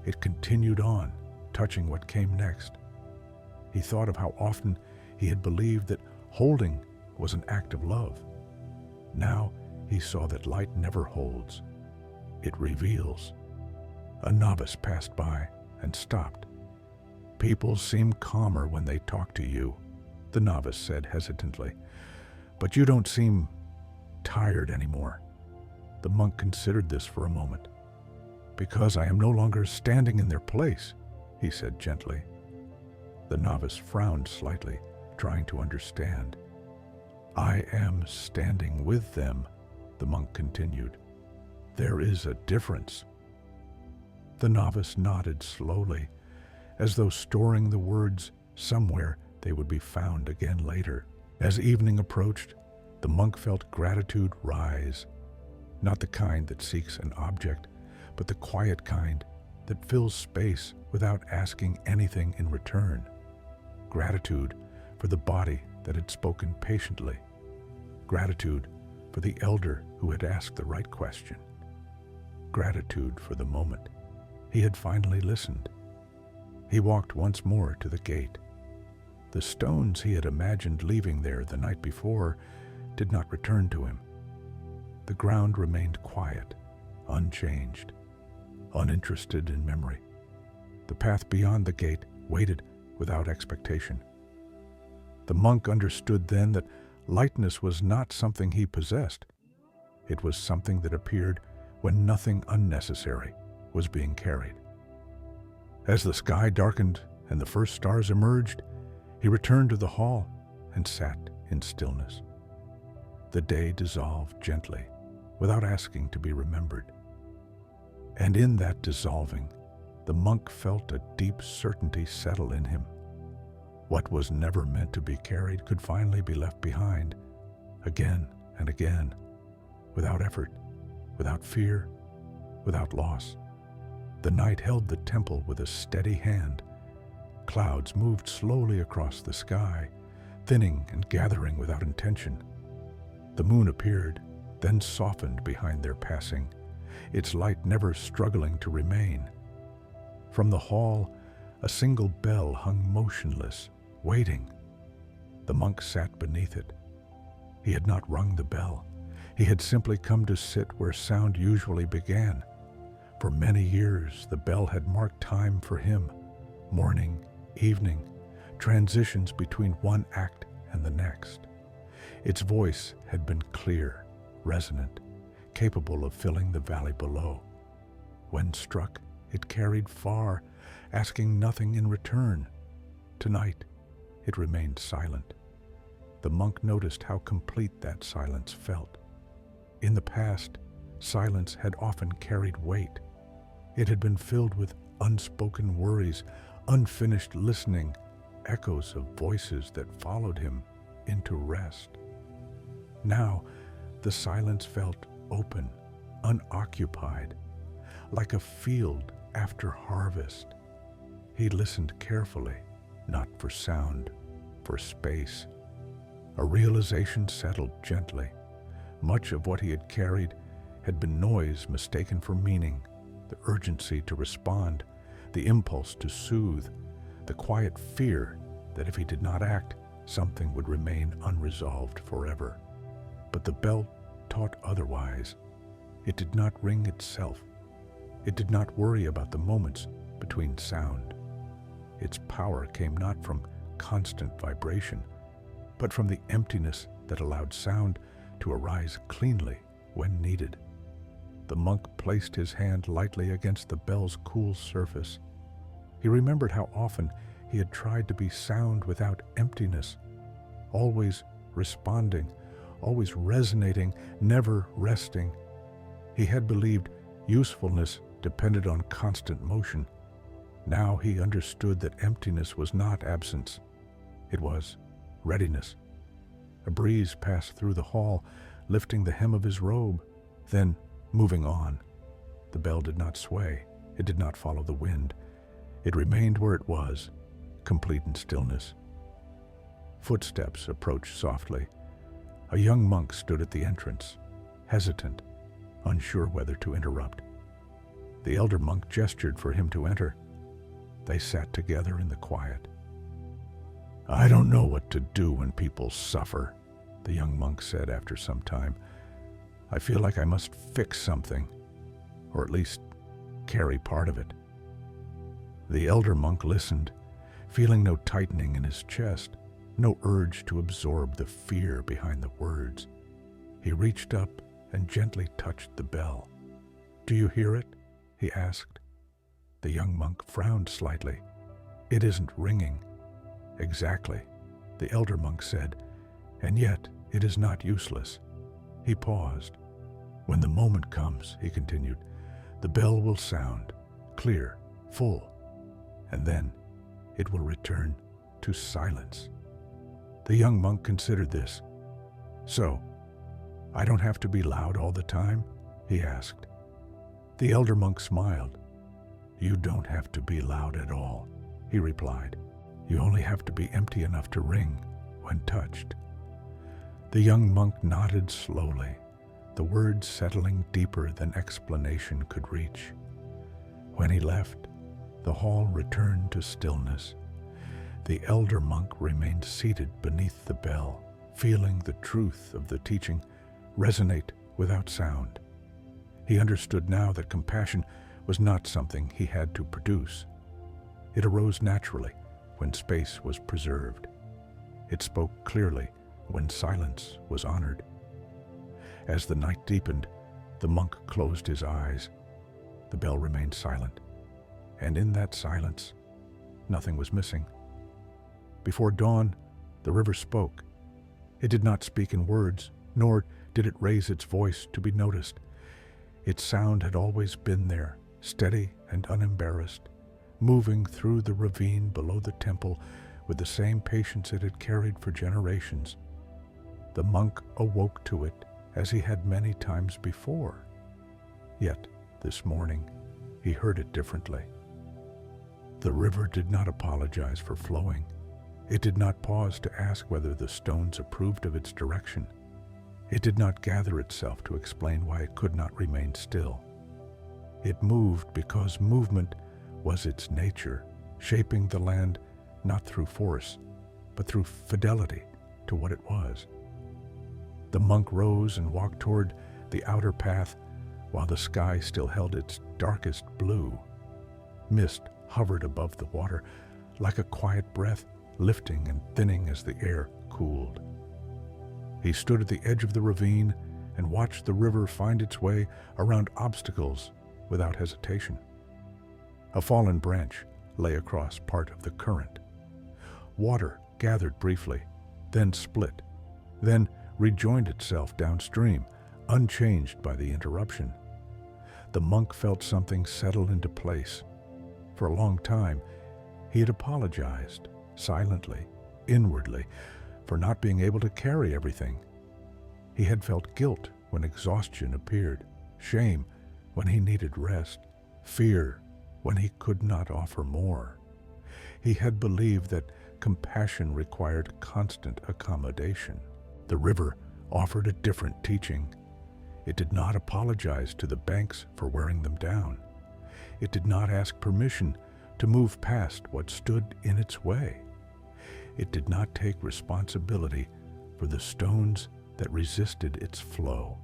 It continued on, touching what came next. He thought of how often he had believed that holding was an act of love. Now he saw that light never holds. It reveals. A novice passed by and stopped. "People seem calmer when they talk to you," the novice said hesitantly. "But you don't seem tired anymore." The monk considered this for a moment. "Because I am no longer standing in their place," he said gently. The novice frowned slightly, trying to understand. "I am standing with them," the monk continued. "There is a difference." The novice nodded slowly, as though storing the words somewhere they would be found again later. As evening approached, the monk felt gratitude rise, not the kind that seeks an object, but the quiet kind that fills space without asking anything in return. Gratitude for the body that had spoken patiently. Gratitude for the elder who had asked the right question. Gratitude for the moment he had finally listened. He walked once more to the gate. The stones he had imagined leaving there the night before did not return to him. The ground remained quiet, unchanged, uninterested in memory. The path beyond the gate waited without expectation. The monk understood then that lightness was not something he possessed. It was something that appeared when nothing unnecessary was being carried. As the sky darkened and the first stars emerged, he returned to the hall and sat in stillness. The day dissolved gently, without asking to be remembered. And in that dissolving, the monk felt a deep certainty settle in him. What was never meant to be carried could finally be left behind, again and again, without effort, without fear, without loss. The night held the temple with a steady hand. Clouds moved slowly across the sky, thinning and gathering without intention. The moon appeared, then softened behind their passing, its light never struggling to remain. From the hall, a single bell hung motionless, waiting. The monk sat beneath it. He had not rung the bell. He had simply come to sit where sound usually began. For many years, the bell had marked time for him, morning, evening, transitions between one act and the next. Its voice had been clear, resonant, capable of filling the valley below. When struck, it carried far, asking nothing in return. Tonight, it remained silent. The monk noticed how complete that silence felt. In the past, silence had often carried weight. It had been filled with unspoken worries, unfinished listening, echoes of voices that followed him into rest. Now, the silence felt open, unoccupied, like a field after harvest. He listened carefully, not for sound, for space. A realization settled gently. Much of what he had carried had been noise mistaken for meaning, the urgency to respond, the impulse to soothe, the quiet fear that if he did not act, something would remain unresolved forever. But the bell taught otherwise. It did not ring itself. It did not worry about the moments between sound. Its power came not from constant vibration, but from the emptiness that allowed sound to arise cleanly when needed. The monk placed his hand lightly against the bell's cool surface. He remembered how often he had tried to be sound without emptiness, always responding, always resonating, never resting. He had believed usefulness depended on constant motion. Now he understood that emptiness was not absence. It was readiness. A breeze passed through the hall, lifting the hem of his robe, then moving on. The bell did not sway. It did not follow the wind. It remained where it was, complete in stillness. Footsteps approached softly. A young monk stood at the entrance, hesitant, unsure whether to interrupt. The elder monk gestured for him to enter. They sat together in the quiet. "I don't know what to do when people suffer," the young monk said after some time. "I feel like I must fix something, or at least carry part of it." The elder monk listened, feeling no tightening in his chest, no urge to absorb the fear behind the words. He reached up and gently touched the bell. "Do you hear it?" he asked. The young monk frowned slightly. "It isn't ringing." "Exactly," the elder monk said, "and yet it is not useless." He paused. "When the moment comes," he continued, "the bell will sound, clear, full, and then it will return to silence." The young monk considered this. "So, I don't have to be loud all the time?" he asked. The elder monk smiled. "You don't have to be loud at all," he replied. "You only have to be empty enough to ring when touched." The young monk nodded slowly, the words settling deeper than explanation could reach. When he left, the hall returned to stillness. The elder monk remained seated beneath the bell, feeling the truth of the teaching resonate without sound. He understood now that compassion was not something he had to produce. It arose naturally when space was preserved. It spoke clearly when silence was honored. As the night deepened, the monk closed his eyes. The bell remained silent, and in that silence, nothing was missing. Before dawn, the river spoke. It did not speak in words, nor did it raise its voice to be noticed. Its sound had always been there, steady and unembarrassed, moving through the ravine below the temple with the same patience it had carried for generations. The monk awoke to it as he had many times before. Yet, this morning, he heard it differently. The river did not apologize for flowing. It did not pause to ask whether the stones approved of its direction. It did not gather itself to explain why it could not remain still. It moved because movement was its nature, shaping the land not through force, but through fidelity to what it was. The monk rose and walked toward the outer path while the sky still held its darkest blue. Mist hovered above the water like a quiet breath, lifting and thinning as the air cooled. He stood at the edge of the ravine and watched the river find its way around obstacles without hesitation. A fallen branch lay across part of the current. Water gathered briefly, then split, then rejoined itself downstream, unchanged by the interruption. The monk felt something settle into place. For a long time, he had apologized, silently, inwardly, for not being able to carry everything. He had felt guilt when exhaustion appeared, shame when he needed rest, fear when he could not offer more. He had believed that compassion required constant accommodation. The river offered a different teaching. It did not apologize to the banks for wearing them down. It did not ask permission to move past what stood in its way. It did not take responsibility for the stones that resisted its flow.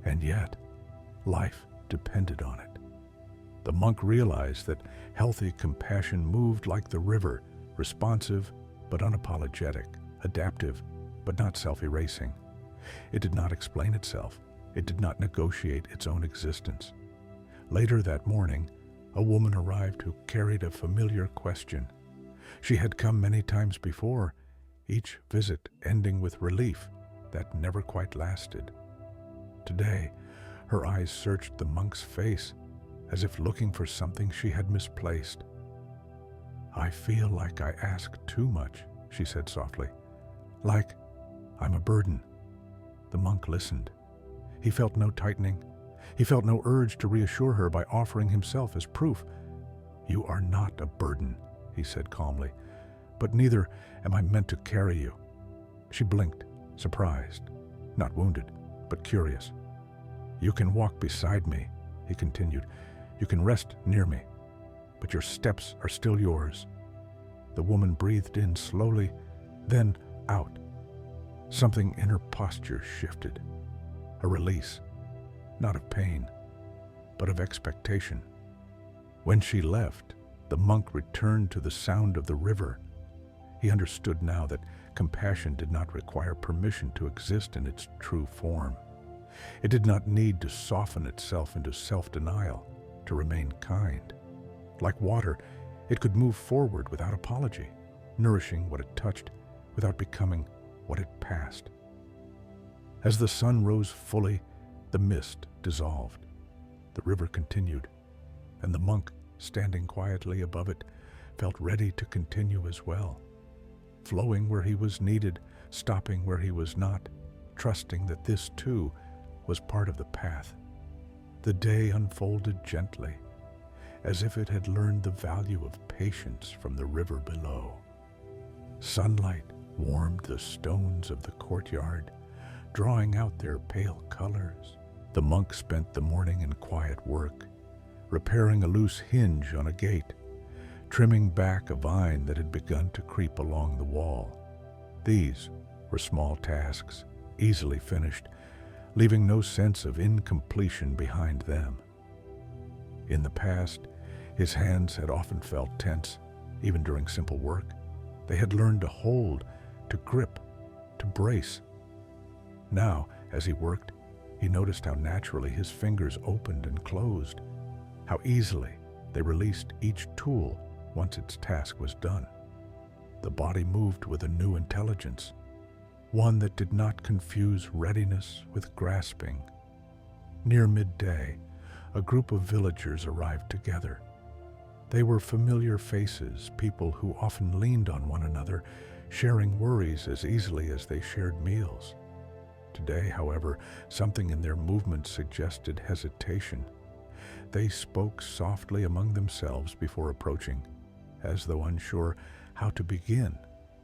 And yet, life depended on it. The monk realized that healthy compassion moved like the river, responsive but unapologetic, adaptive but not self-erasing. It did not explain itself. It did not negotiate its own existence. Later that morning, a woman arrived who carried a familiar question. She had come many times before, each visit ending with relief, that never quite lasted. Today, her eyes searched the monk's face as if looking for something she had misplaced. "I feel like I ask too much," she said softly. "Like I'm a burden." The monk listened. He felt no tightening. He felt no urge to reassure her by offering himself as proof. "You are not a burden," he said calmly, "but neither am I meant to carry you." She blinked, surprised, not wounded, but curious. "You can walk beside me," he continued. "You can rest near me, but your steps are still yours." The woman breathed in slowly, then out. Something in her posture shifted. A release, not of pain, but of expectation. When she left, the monk returned to the sound of the river. He understood now that compassion did not require permission to exist in its true form. It did not need to soften itself into self-denial to remain kind. Like water, it could move forward without apology, nourishing what it touched without becoming what it passed. As the sun rose fully, the mist dissolved. The river continued, and the monk, standing quietly above it, felt ready to continue as well, flowing where he was needed, stopping where he was not, trusting that this too was part of the path. The day unfolded gently, as if it had learned the value of patience from the river below. Sunlight warmed the stones of the courtyard, drawing out their pale colors. The monk spent the morning in quiet work, repairing a loose hinge on a gate, trimming back a vine that had begun to creep along the wall. These were small tasks, easily finished, leaving no sense of incompletion behind them. In the past, his hands had often felt tense, even during simple work. They had learned to hold, to grip, to brace. Now, as he worked, he noticed how naturally his fingers opened and closed, how easily they released each tool once its task was done. The body moved with a new intelligence, one that did not confuse readiness with grasping. Near midday, a group of villagers arrived together. They were familiar faces, people who often leaned on one another, sharing worries as easily as they shared meals. Today, however, something in their movements suggested hesitation. They spoke softly among themselves before approaching, as though unsure how to begin.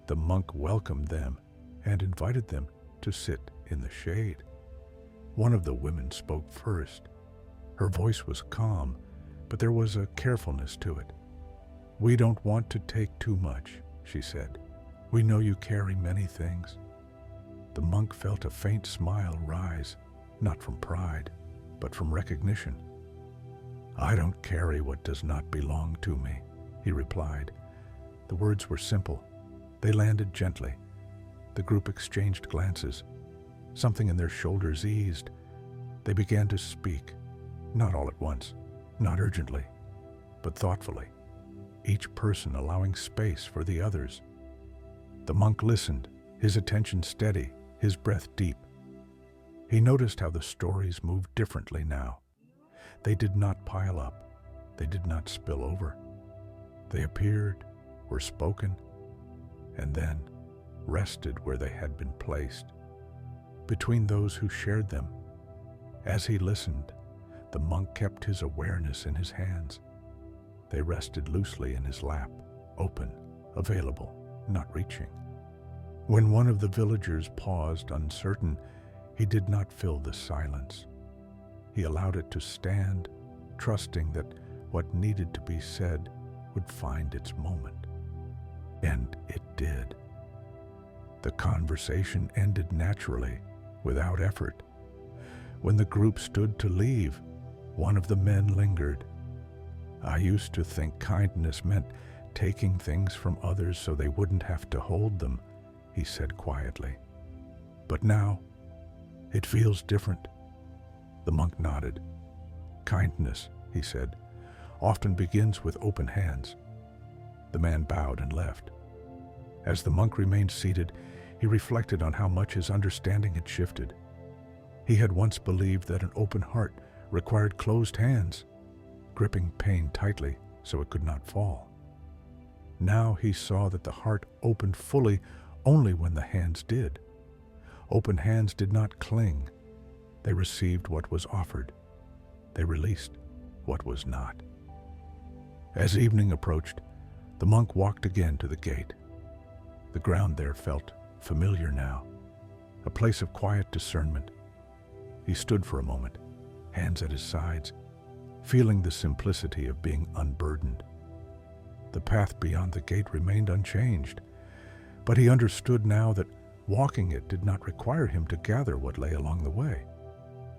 The monk welcomed them and invited them to sit in the shade. One of the women spoke first. Her voice was calm, but there was a carefulness to it. "We don't want to take too much," she said. "We know you carry many things." The monk felt a faint smile rise, not from pride, but from recognition. "I don't carry what does not belong to me," he replied. The words were simple. They landed gently. The group exchanged glances. Something in their shoulders eased. They began to speak, not all at once, not urgently, but thoughtfully, each person allowing space for the others. The monk listened, his attention steady, his breath deep. He noticed how the stories moved differently now. They did not pile up. They did not spill over. They appeared, were spoken, and then rested where they had been placed, between those who shared them. As he listened, the monk kept his awareness in his hands. They rested loosely in his lap, open, available, not reaching. When one of the villagers paused, uncertain, he did not fill the silence. He allowed it to stand, trusting that what needed to be said would find its moment. And it did. The conversation ended naturally, without effort. When the group stood to leave, one of the men lingered. "I used to think kindness meant taking things from others so they wouldn't have to hold them," he said quietly. "But now, it feels different." The monk nodded. "Kindness," he said, "often begins with open hands." The man bowed and left. As the monk remained seated, He reflected on how much his understanding had shifted. He had once believed that an open heart required closed hands, gripping pain tightly so it could not fall. Now he saw that the heart opened fully only when the hands did. Open hands did not cling. They received what was offered. They released what was not. As evening approached, the monk walked again to the gate. The ground there felt familiar now, a place of quiet discernment. He stood for a moment, hands at his sides, feeling the simplicity of being unburdened. The path beyond the gate remained unchanged, but he understood now that walking it did not require him to gather what lay along the way.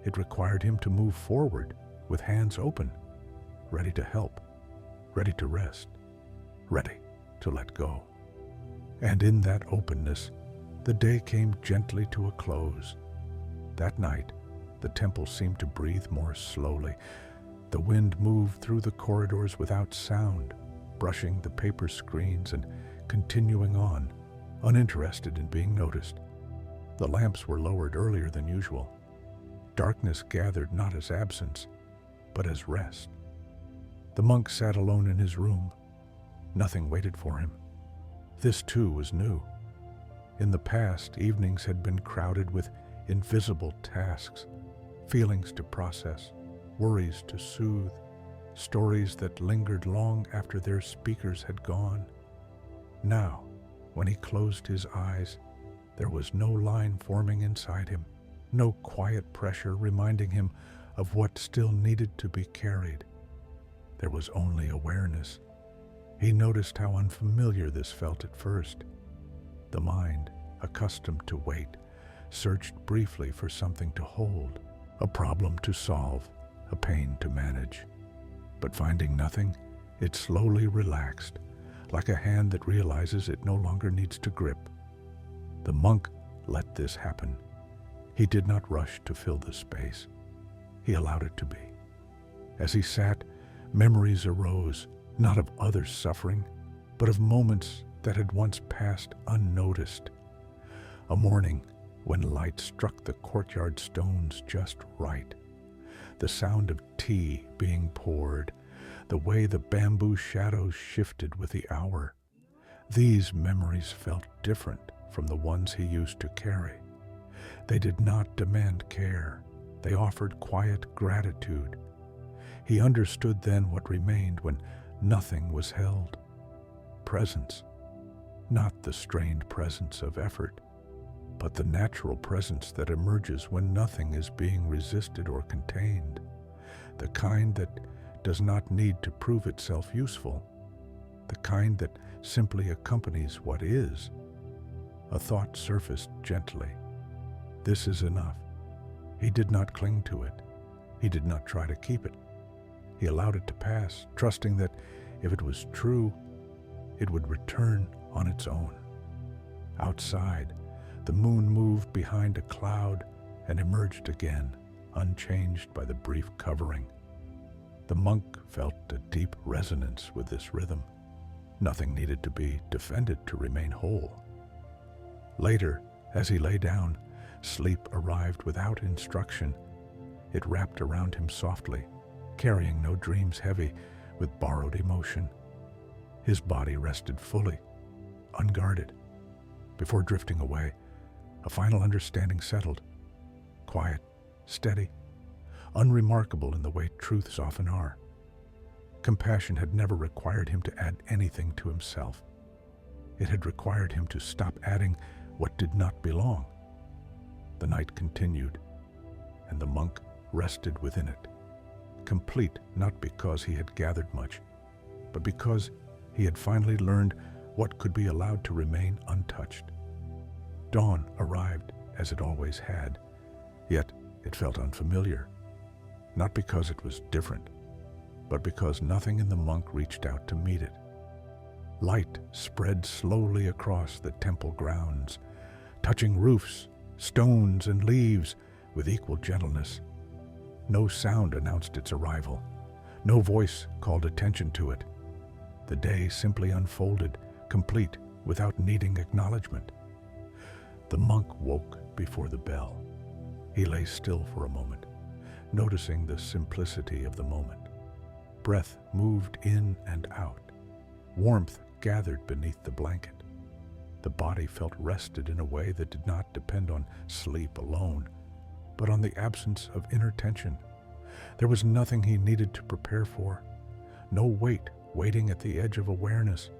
It required him to move forward with hands open, ready to help, ready to rest, ready to let go. And in that openness, the day came gently to a close. That night, the temple seemed to breathe more slowly. The wind moved through the corridors without sound, brushing the paper screens and continuing on, uninterested in being noticed. The lamps were lowered earlier than usual. Darkness gathered not as absence, but as rest. The monk sat alone in his room. Nothing waited for him. This too was new. In the past, evenings had been crowded with invisible tasks, feelings to process, worries to soothe, stories that lingered long after their speakers had gone. Now, when he closed his eyes, there was no line forming inside him, no quiet pressure reminding him of what still needed to be carried. There was only awareness. He noticed how unfamiliar this felt at first. The mind, accustomed to wait, searched briefly for something to hold, a problem to solve, a pain to manage. But finding nothing, it slowly relaxed, like a hand that realizes it no longer needs to grip. The monk let this happen. He did not rush to fill the space. He allowed it to be. As he sat, memories arose, not of others' suffering, but of moments that had once passed unnoticed. A morning when light struck the courtyard stones just right. The sound of tea being poured, the way the bamboo shadows shifted with the hour. These memories felt different from the ones he used to carry. They did not demand care. They offered quiet gratitude. He understood then what remained when nothing was held. Presence, not the strained presence of effort, but the natural presence that emerges when nothing is being resisted or contained, the kind that does not need to prove itself useful, the kind that simply accompanies what is. A thought surfaced gently. This is enough. He did not cling to it. He did not try to keep it. He allowed it to pass, trusting that if it was true, it would return on its own. Outside, the moon moved behind a cloud and emerged again, unchanged by the brief covering. The monk felt a deep resonance with this rhythm. Nothing needed to be defended to remain whole. Later, as he lay down, sleep arrived without instruction. It wrapped around him softly, carrying no dreams heavy with borrowed emotion. His body rested fully, unguarded. Before drifting away, a final understanding settled. Quiet, steady, unremarkable in the way truths often are. Compassion had never required him to add anything to himself. It had required him to stop adding what did not belong. The night continued, and the monk rested within it, complete not because he had gathered much, but because he had finally learned what could be allowed to remain untouched. Dawn arrived as it always had, yet it felt unfamiliar, not because it was different, but because nothing in the monk reached out to meet it. Light spread slowly across the temple grounds, touching roofs, stones, and leaves with equal gentleness. No sound announced its arrival. No voice called attention to it. The day simply unfolded, complete, without needing acknowledgement. The monk woke before the bell. He lay still for a moment, noticing the simplicity of the moment. Breath moved in and out. Warmth gathered beneath the blanket. The body felt rested in a way that did not depend on sleep alone, but on the absence of inner tension. There was nothing he needed to prepare for. No weight waiting at the edge of awareness.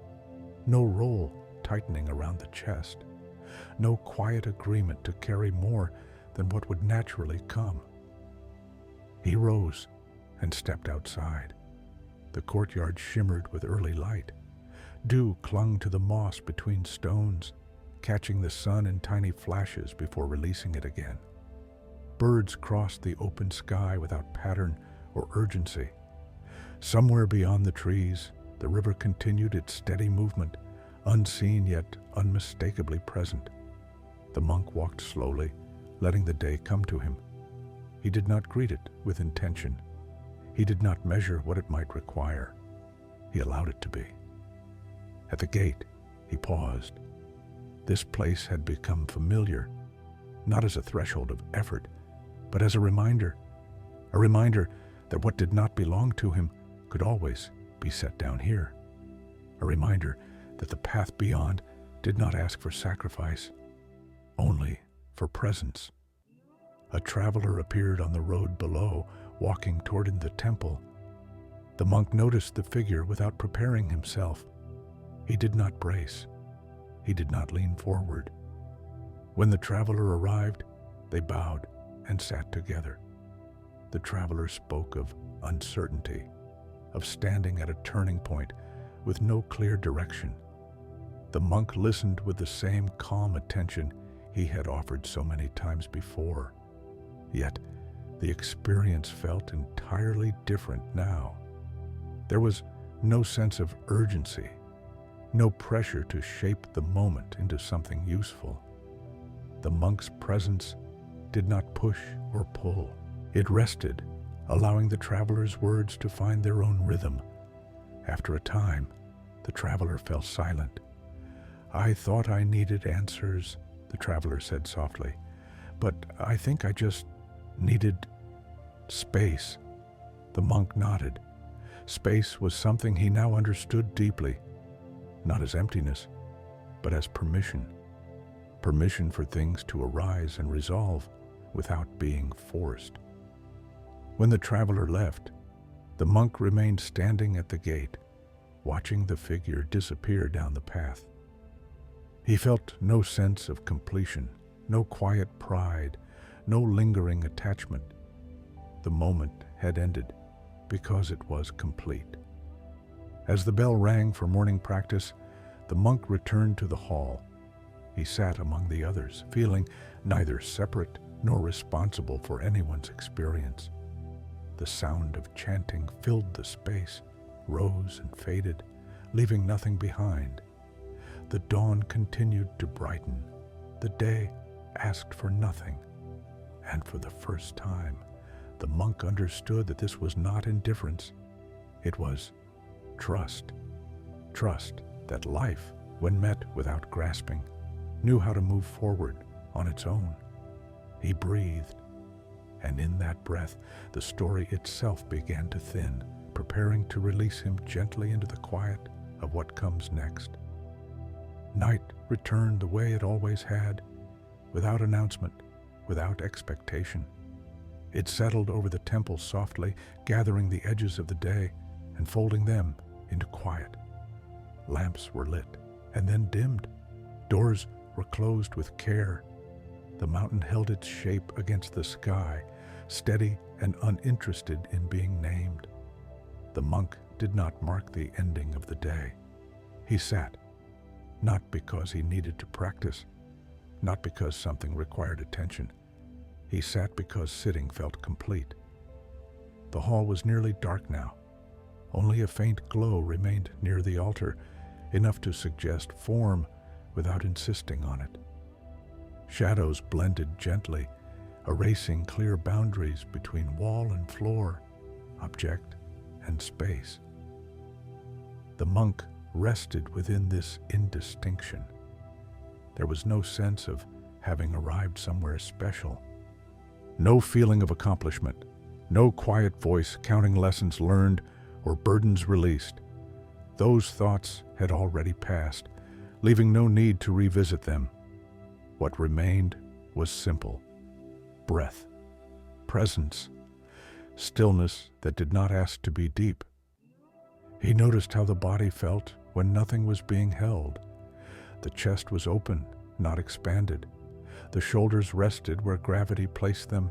No roll tightening around the chest. No quiet agreement to carry more than what would naturally come. He rose and stepped outside. The courtyard shimmered with early light. Dew clung to the moss between stones, catching the sun in tiny flashes before releasing it again. Birds crossed the open sky without pattern or urgency. Somewhere beyond the trees, the river continued its steady movement, unseen yet unmistakably present. The monk walked slowly, letting the day come to him. He did not greet it with intention. He did not measure what it might require. He allowed it to be. At the gate, he paused. This place had become familiar, not as a threshold of effort, but as a reminder that what did not belong to him could always be set down here. A reminder that the path beyond did not ask for sacrifice, only for presence. A traveler appeared on the road below, walking toward the temple. The monk noticed the figure without preparing himself. He did not brace. He did not lean forward. When the traveler arrived, they bowed and sat together. The traveler spoke of uncertainty, of standing at a turning point with no clear direction. The monk listened with the same calm attention he had offered so many times before. Yet, the experience felt entirely different now. There was no sense of urgency, no pressure to shape the moment into something useful. The monk's presence did not push or pull. It rested, allowing the traveler's words to find their own rhythm. After a time, the traveler fell silent. "I thought I needed answers," the traveler said softly, "but I think I just needed space." The monk nodded. Space was something he now understood deeply, not as emptiness, but as permission. Permission for things to arise and resolve without being forced. When the traveler left, the monk remained standing at the gate, watching the figure disappear down the path. He felt no sense of completion, no quiet pride, no lingering attachment. The moment had ended because it was complete. As the bell rang for morning practice, the monk returned to the hall. He sat among the others, feeling neither separate nor responsible for anyone's experience. The sound of chanting filled the space, rose and faded, leaving nothing behind. The dawn continued to brighten. The day asked for nothing. And for the first time, the monk understood that this was not indifference. It was trust. Trust that life, when met without grasping, knew how to move forward on its own. He breathed, and in that breath, the story itself began to thin, preparing to release him gently into the quiet of what comes next. Night returned the way it always had, without announcement, without expectation. It settled over the temple softly, gathering the edges of the day and folding them into quiet. Lamps were lit and then dimmed. Doors were closed with care. The mountain held its shape against the sky, steady and uninterested in being named. The monk did not mark the ending of the day. He sat, not because he needed to practice, not because something required attention. He sat because sitting felt complete. The hall was nearly dark now. Only a faint glow remained near the altar, enough to suggest form without insisting on it. Shadows blended gently, erasing clear boundaries between wall and floor, object and space. The monk rested within this indistinction. There was no sense of having arrived somewhere special. No feeling of accomplishment, no quiet voice counting lessons learned or burdens released. Those thoughts had already passed, leaving no need to revisit them. What remained was simple: breath, presence, stillness that did not ask to be deep. He noticed how the body felt when nothing was being held. The chest was open, not expanded. The shoulders rested where gravity placed them.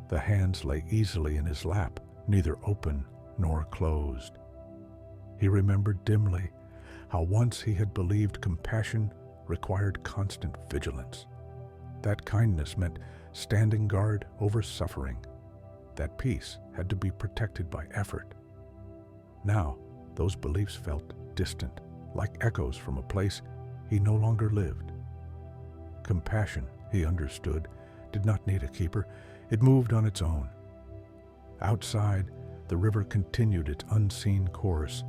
The hands lay easily in his lap, neither open nor closed. He remembered dimly how once he had believed compassion required constant vigilance. That kindness meant standing guard over suffering. That peace had to be protected by effort. Now, those beliefs felt distant, like echoes from a place he no longer lived. Compassion, he understood, did not need a keeper. It moved on its own. Outside, the river continued its unseen course.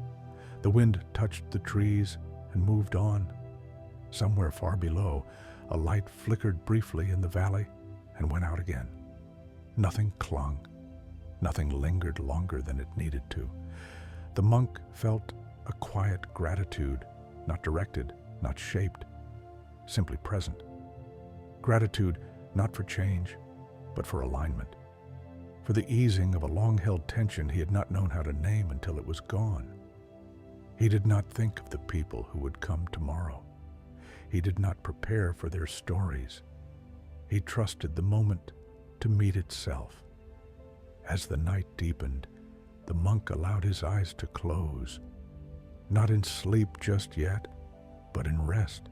The wind touched the trees and moved on. Somewhere far below, a light flickered briefly in the valley and went out again. Nothing clung. Nothing lingered longer than it needed to. The monk felt a quiet gratitude, not directed, not shaped, simply present. Gratitude not for change, but for alignment, for the easing of a long-held tension he had not known how to name until it was gone. He did not think of the people who would come tomorrow. He did not prepare for their stories. He trusted the moment to meet itself. As the night deepened, the monk allowed his eyes to close, not in sleep just yet, but in rest,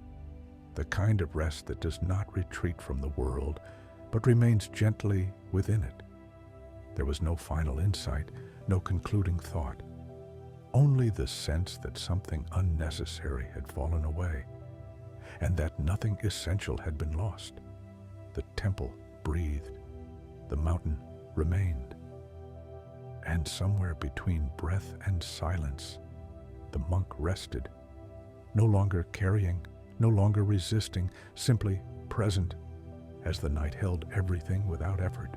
the kind of rest that does not retreat from the world, but remains gently within it. There was no final insight, no concluding thought, only the sense that something unnecessary had fallen away, and that nothing essential had been lost. The temple breathed, the mountain remained. And somewhere between breath and silence, the monk rested, no longer carrying, no longer resisting, simply present, as the night held everything without effort.